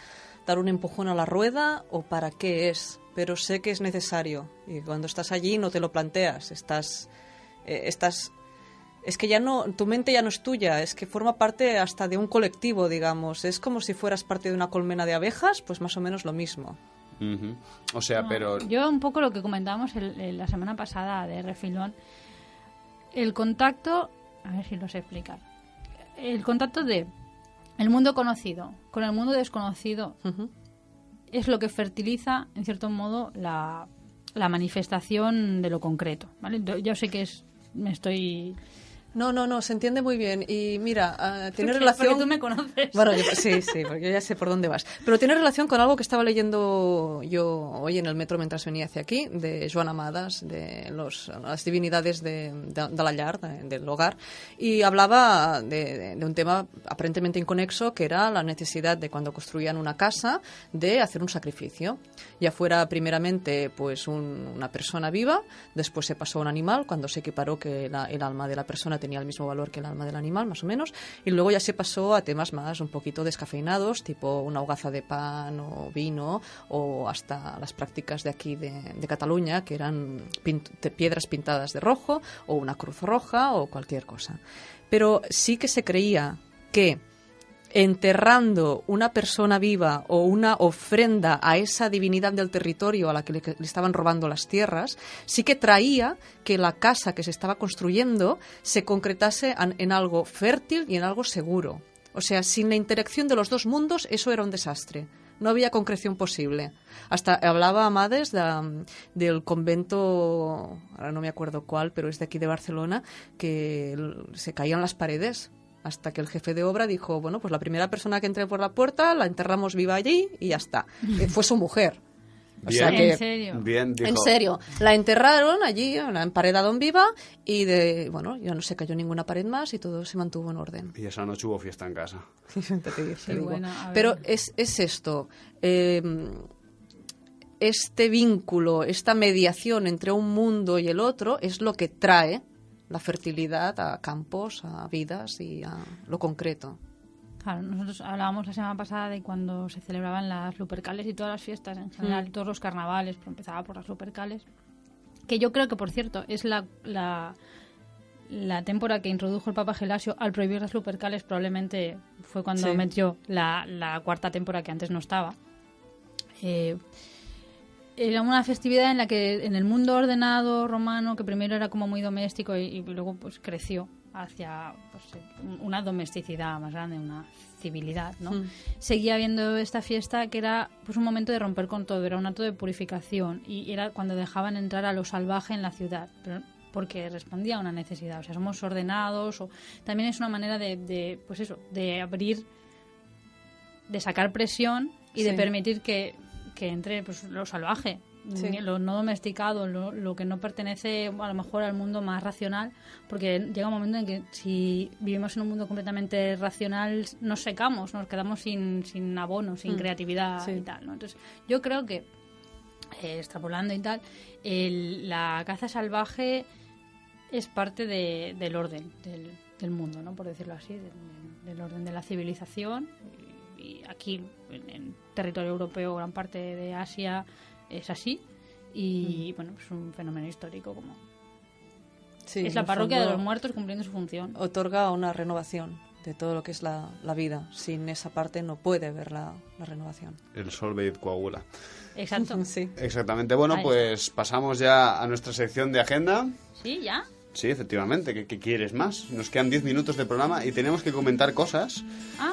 dar un empujón a la rueda o para qué es, pero sé que es necesario. Y cuando estás allí no te lo planteas, estás es que ya no, tu mente ya no es tuya, es que forma parte hasta de un colectivo, digamos. Es como si fueras parte de una colmena de abejas, pues más o menos lo mismo. Uh-huh. O sea, pero... Yo un poco lo que comentábamos la semana pasada de refilón, el contacto, a ver si lo sé explicar, el contacto de el mundo conocido con el mundo desconocido es lo que fertiliza, en cierto modo, la manifestación de lo concreto, ¿vale? Yo sé que me estoy... No, se entiende muy bien. Y mira, tiene relación... Porque tú me conoces. Bueno, sí, porque yo ya sé por dónde vas. Pero tiene relación con algo que estaba leyendo yo hoy en el metro mientras venía hacia aquí, de Joan Amades, de las divinidades de la llar, del hogar, y hablaba de un tema aparentemente inconexo, que era la necesidad de cuando construían una casa, de hacer un sacrificio. Ya fuera primeramente pues una persona viva, después se pasó a un animal, cuando se equiparó que el alma de la persona tenía el mismo valor que el alma del animal, más o menos, y luego ya se pasó a temas más un poquito descafeinados, tipo una hogaza de pan o vino, o hasta las prácticas de aquí de Cataluña, que eran piedras pintadas de rojo, o una cruz roja, o cualquier cosa. Pero sí que se creía que enterrando una persona viva o una ofrenda a esa divinidad del territorio a la que le estaban robando las tierras, sí que traía que la casa que se estaba construyendo se concretase en algo fértil y en algo seguro. O sea, sin la interacción de los dos mundos, eso era un desastre. No había concreción posible. Hasta hablaba Amades del convento, ahora no me acuerdo cuál, pero es de aquí de Barcelona, que se caían las paredes. Hasta que el jefe de obra dijo, bueno, pues la primera persona que entre por la puerta la enterramos viva allí y ya está. Fue su mujer. O sea que, ¿En serio? Bien, dijo. En serio, la enterraron allí, la emparedaron viva y ya no se cayó ninguna pared más y todo se mantuvo en orden. Y esa noche hubo fiesta en casa. Sí, bueno, a ver. Pero es esto, este vínculo, esta mediación entre un mundo y el otro es lo que trae la fertilidad a campos, a vidas y a lo concreto. Claro, nosotros hablábamos la semana pasada de cuando se celebraban las Lupercales y todas las fiestas en general, todos los carnavales, pero empezaba por las Lupercales, que yo creo que, por cierto, es la témpora que introdujo el Papa Gelasio al prohibir las Lupercales, probablemente fue cuando metió la cuarta témpora que antes no estaba. Era una festividad en la que en el mundo ordenado romano, que primero era como muy doméstico y luego pues creció hacia pues, una domesticidad más grande, una civilidad, ¿no? Seguía habiendo esta fiesta que era pues un momento de romper con todo, era un acto de purificación y era cuando dejaban entrar a lo salvaje en la ciudad, pero porque respondía a una necesidad, o sea, somos ordenados, o también es una manera de pues eso, de abrir, de sacar presión y de permitir que entre pues lo salvaje, lo no domesticado, lo que no pertenece a lo mejor al mundo más racional, porque llega un momento en que si vivimos en un mundo completamente racional nos secamos, nos quedamos sin abono, sin creatividad y tal, ¿no? Entonces yo creo que extrapolando y tal, la caza salvaje es parte del orden del mundo, ¿no? Por decirlo así, del orden de la civilización. Y aquí, en territorio europeo, gran parte de Asia es así. Y bueno, es un fenómeno histórico como... Sí, es la parroquia de los muertos cumpliendo su función. Otorga una renovación de todo lo que es la vida. Sin esa parte no puede haber la renovación. El Solveig coagula. Exacto. Sí. Exactamente. Bueno, Ahí pues pasamos ya a nuestra sección de agenda. ¿Sí? ¿Ya? Sí, efectivamente. ¿Qué quieres más? Nos quedan 10 minutos de programa y tenemos que comentar cosas.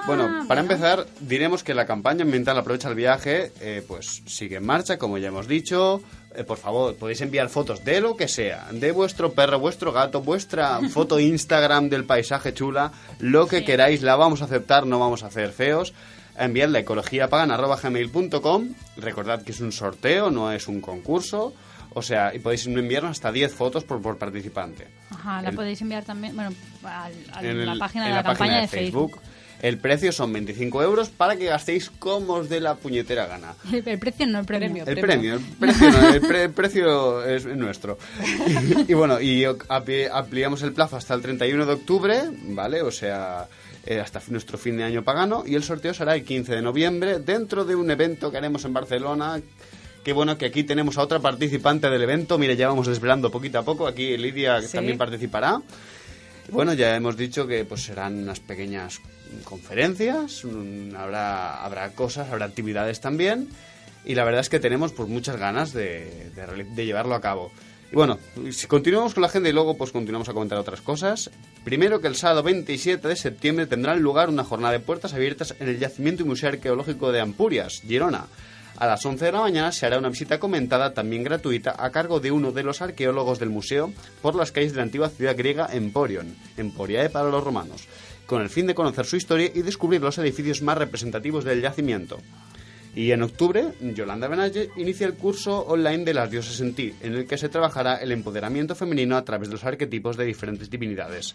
Bueno, para empezar, diremos que la campaña ambiental Aprovecha el Viaje pues sigue en marcha, como ya hemos dicho. Por favor, podéis enviar fotos de lo que sea, de vuestro perro, vuestro gato, vuestra foto Instagram del paisaje chula, lo que queráis, la vamos a aceptar, no vamos a hacer feos. Enviadla a ecologiapagana@gmail.com. Recordad que es un sorteo, no es un concurso. O sea, y podéis enviarnos hasta 10 fotos por participante. Ajá, la podéis enviar también, bueno, a en la página de la la campaña página de Facebook. El precio son 25 euros para que gastéis como os dé la puñetera gana. El precio no, el premio. El precio no, el precio es nuestro. Y bueno, y ampliamos el plazo hasta el 31 de octubre, ¿vale? O sea, hasta nuestro fin de año pagano. Y el sorteo será el 15 de noviembre dentro de un evento que haremos en Barcelona. Qué bueno que aquí tenemos a otra participante del evento. Mire, ya vamos desvelando poquito a poco. Aquí Lidia también participará. Bueno, ya hemos dicho que pues serán unas pequeñas conferencias, habrá cosas, habrá actividades también. Y la verdad es que tenemos pues muchas ganas de llevarlo a cabo. Y bueno, si continuamos con la agenda y luego pues continuamos a comentar otras cosas. Primero que el sábado 27 de septiembre tendrá lugar una jornada de puertas abiertas en el Yacimiento y Museo Arqueológico de Ampurias, Girona. A las 11 de la mañana se hará una visita comentada, también gratuita, a cargo de uno de los arqueólogos del museo por las calles de la antigua ciudad griega Emporion, Emporiae para los romanos, con el fin de conocer su historia y descubrir los edificios más representativos del yacimiento. Y en octubre, Yolanda Benages inicia el curso online de Las diosas en ti, en el que se trabajará el empoderamiento femenino a través de los arquetipos de diferentes divinidades.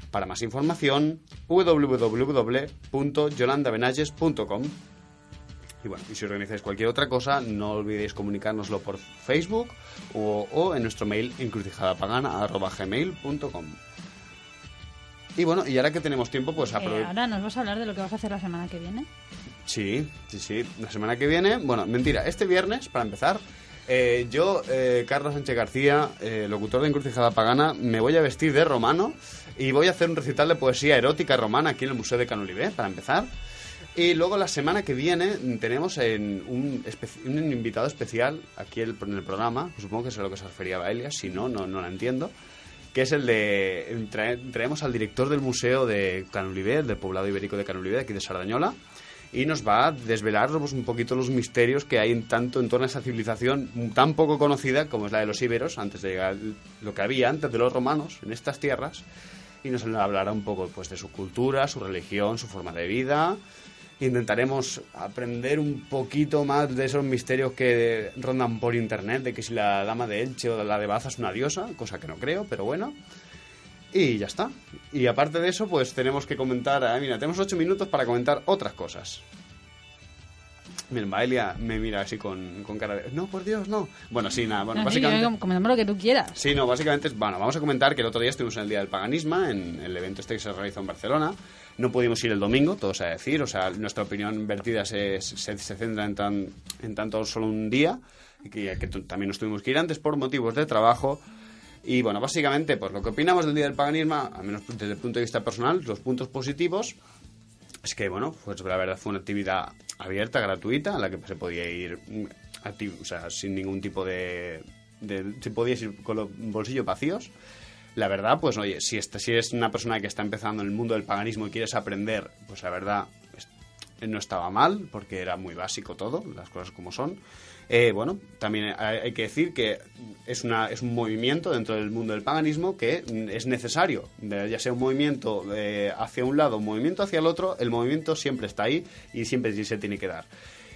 Para más información, www.yolandabenages.com. Y bueno, y si organizáis cualquier otra cosa, no olvidéis comunicárnoslo por Facebook o en nuestro mail encrucijadapagana@gmail.com. Y bueno, y ahora que tenemos tiempo, pues ahora nos vas a hablar de lo que vas a hacer la semana que viene. Sí. La semana que viene, bueno, mentira, este viernes, para empezar, yo, Carlos Sánchez García, locutor de Encrucijada Pagana, me voy a vestir de romano y voy a hacer un recital de poesía erótica romana aquí en el Museo de Canolivé, para empezar. Y luego la semana que viene tenemos un invitado especial aquí en el programa, que supongo que es a lo que se refería a Elias, si no la entiendo, que es el de... Traemos al director del Museo de Canolivé, del Poblado Ibérico de Canolivé, aquí de Sardañola, y nos va a desvelar pues, un poquito los misterios que hay en torno a esa civilización tan poco conocida como es la de los íberos, antes de llegar lo que había antes de los romanos en estas tierras, y nos hablará un poco pues, de su cultura, su religión, su forma de vida. Intentaremos aprender un poquito más de esos misterios que rondan por internet, de que si la dama de Elche o la de Baza es una diosa, cosa que no creo, pero bueno. Y ya está. Y aparte de eso, pues tenemos que comentar... mira, tenemos 8 minutos para comentar otras cosas. Mira, Baelia me mira así con cara de... No, por Dios, no. Bueno, sí, nada. Bueno, básicamente... Comentamos lo que tú quieras. Sí, no, básicamente... Bueno, vamos a comentar que el otro día estuvimos en el Día del Paganismo, en el evento este que se realizó en Barcelona. No pudimos ir el domingo, todo se ha de decir. O sea, nuestra opinión vertida se centra en tanto solo un día, que también nos tuvimos que ir antes por motivos de trabajo. Y bueno, básicamente, pues lo que opinamos del Día del Paganismo, al menos desde el punto de vista personal, los puntos positivos, es que, bueno, pues la verdad fue una actividad abierta, gratuita, a la que se podía ir o sea, sin ningún tipo de se podía ir con los bolsillos vacíos. La verdad, pues oye, si es una persona que está empezando en el mundo del paganismo y quieres aprender, pues la verdad no estaba mal, porque era muy básico todo, las cosas como son. Bueno, también hay que decir que es un movimiento dentro del mundo del paganismo que es necesario, ya sea un movimiento hacia un lado, un movimiento hacia el otro, el movimiento siempre está ahí y siempre se tiene que dar.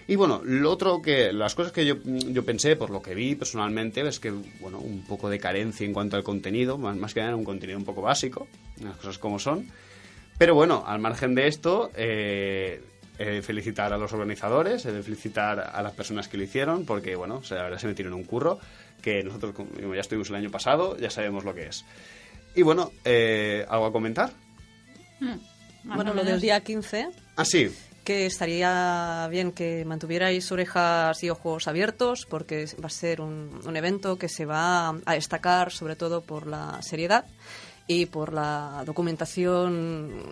Y bueno, las cosas que yo pensé, por lo que vi personalmente, es que, bueno, un poco de carencia en cuanto al contenido, más que nada un contenido un poco básico, las cosas como son. Pero bueno, al margen de esto, felicitar a los organizadores, felicitar a las personas que lo hicieron, porque, bueno, o sea, la verdad se metieron un curro, que nosotros, como ya estuvimos el año pasado, ya sabemos lo que es. Y bueno, ¿algo a comentar? Bueno, lo del día 15... Ah, sí. Que estaría bien que mantuvierais orejas y ojos abiertos, porque va a ser un evento que se va a destacar sobre todo por la seriedad y por la documentación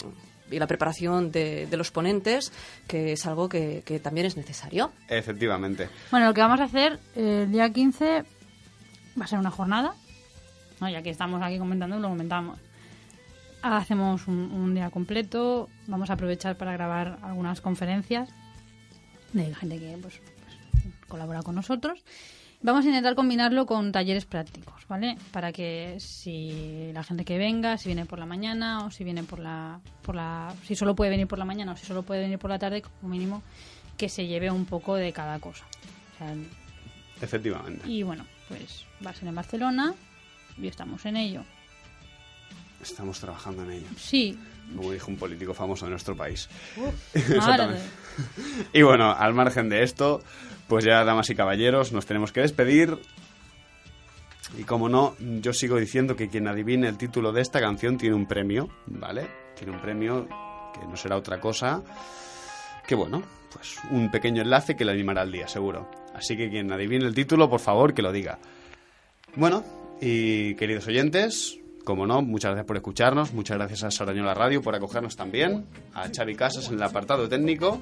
y la preparación de los ponentes, que es algo que también es necesario. Efectivamente. Bueno, lo que vamos a hacer el día 15 va a ser una jornada, ¿no? Ya que estamos aquí comentando, lo comentamos. Hacemos un día completo, vamos a aprovechar para grabar algunas conferencias de gente que pues, colabora con nosotros. Vamos a intentar combinarlo con talleres prácticos, ¿vale? Para que si la gente que venga, si viene por la mañana o si viene si solo puede venir por la mañana o si solo puede venir por la tarde, como mínimo que se lleve un poco de cada cosa. O sea, efectivamente. Y bueno, pues va a ser en Barcelona y estamos en ello. Estamos trabajando en ello. Sí. Como dijo un político famoso de nuestro país. Exactamente. Y bueno, al margen de esto, pues ya, damas y caballeros, nos tenemos que despedir. Y como no, yo sigo diciendo que quien adivine el título de esta canción tiene un premio, ¿vale? Tiene un premio que no será otra cosa que, bueno, pues un pequeño enlace que le animará al día, seguro. Así que quien adivine el título, por favor, que lo diga. Bueno, y queridos oyentes, como no, muchas gracias por escucharnos, muchas gracias a Sarañola Radio por acogernos también, a Xavi Casas en el apartado técnico,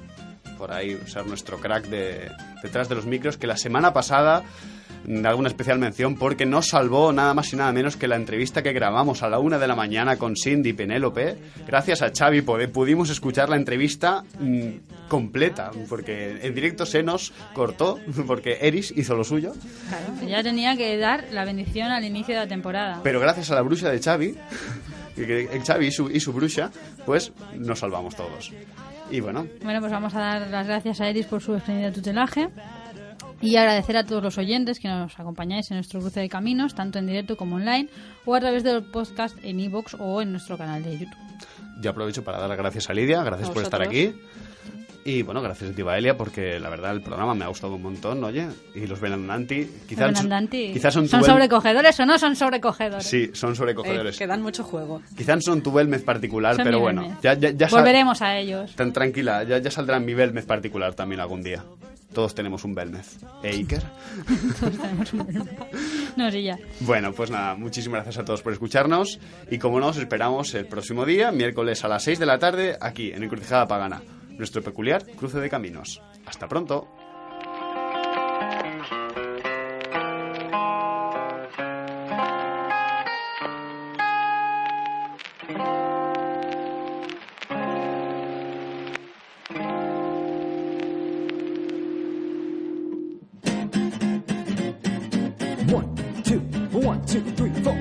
por ahí ser nuestro crack detrás de los micros, que la semana pasada hago una especial mención porque nos salvó nada más y nada menos que la entrevista que grabamos a la 1 de la mañana con Cindy y Penélope. Gracias a Xavi pudimos escuchar la entrevista completa, porque en directo se nos cortó, porque Eris hizo lo suyo. Claro, ella tenía que dar la bendición al inicio de la temporada. Pero gracias a la bruja de Xavi, Xavi y su bruja, pues nos salvamos todos. Y bueno, pues vamos a dar las gracias a Eris por su espléndido tutelaje. Y agradecer a todos los oyentes que nos acompañáis en nuestro cruce de caminos, tanto en directo como online, o a través del podcast en iVoox o en nuestro canal de YouTube. Yo aprovecho para dar las gracias a Lidia, gracias por estar aquí. Y bueno, gracias a ti, Baelia, porque la verdad el programa me ha gustado un montón, oye. Y los Benandanti, quizás son sobrecogedores o no son sobrecogedores. Sí, son sobrecogedores. Que dan mucho juego. Quizás son tu Belmez particular, son pero bueno. Ya volveremos a ellos. Tan tranquila, ya saldrá mi Belmez particular también algún día. Todos tenemos un Belmez. Iker? Todos tenemos un Belmez. No, sí, ya. Bueno, pues nada, muchísimas gracias a todos por escucharnos. Y como no, os esperamos el próximo día, miércoles a las 6 de la tarde, aquí en Encrucijada Pagana. Nuestro peculiar cruce de caminos. Hasta pronto. 2, 3, 4.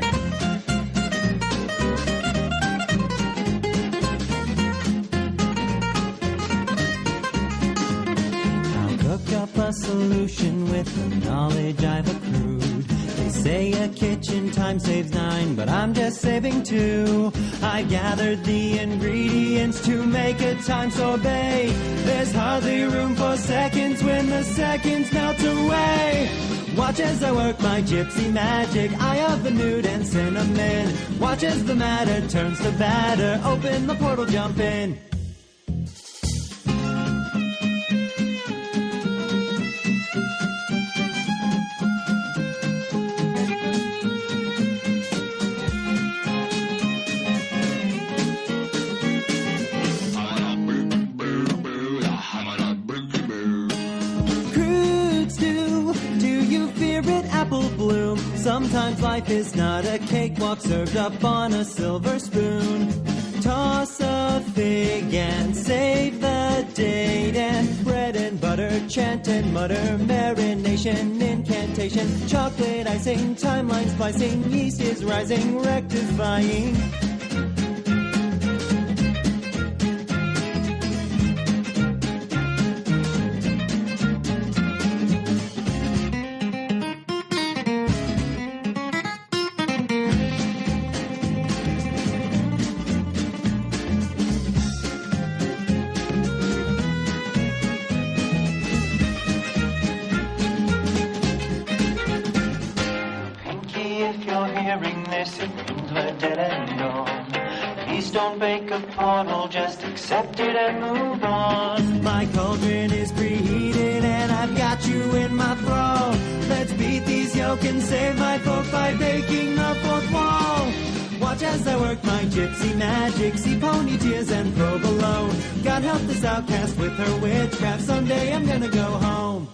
Cook up a solution with the knowledge I've accrued. They say a kitchen time saves 9, but I'm just saving 2. I gathered the ingredients to make a time sorbet. There's hardly room for seconds when the seconds melt away. Watch as I work my gypsy magic, eye of the nude and cinnamon. Watch as the matter turns to batter, open the portal, jump in. Sometimes life is not a cakewalk served up on a silver spoon. Toss a fig and save the date, and bread and butter, chant and mutter, marination, incantation, chocolate icing, timeline splicing, yeast is rising, rectifying. Don't bake a portal, just accept it and move on. My cauldron is preheated and I've got you in my thrall. Let's beat these yolk and save my folk by breaking the fourth wall. Watch as I work my gypsy magic, see pony tears and provolone. God help this outcast with her witchcraft, someday I'm gonna go home.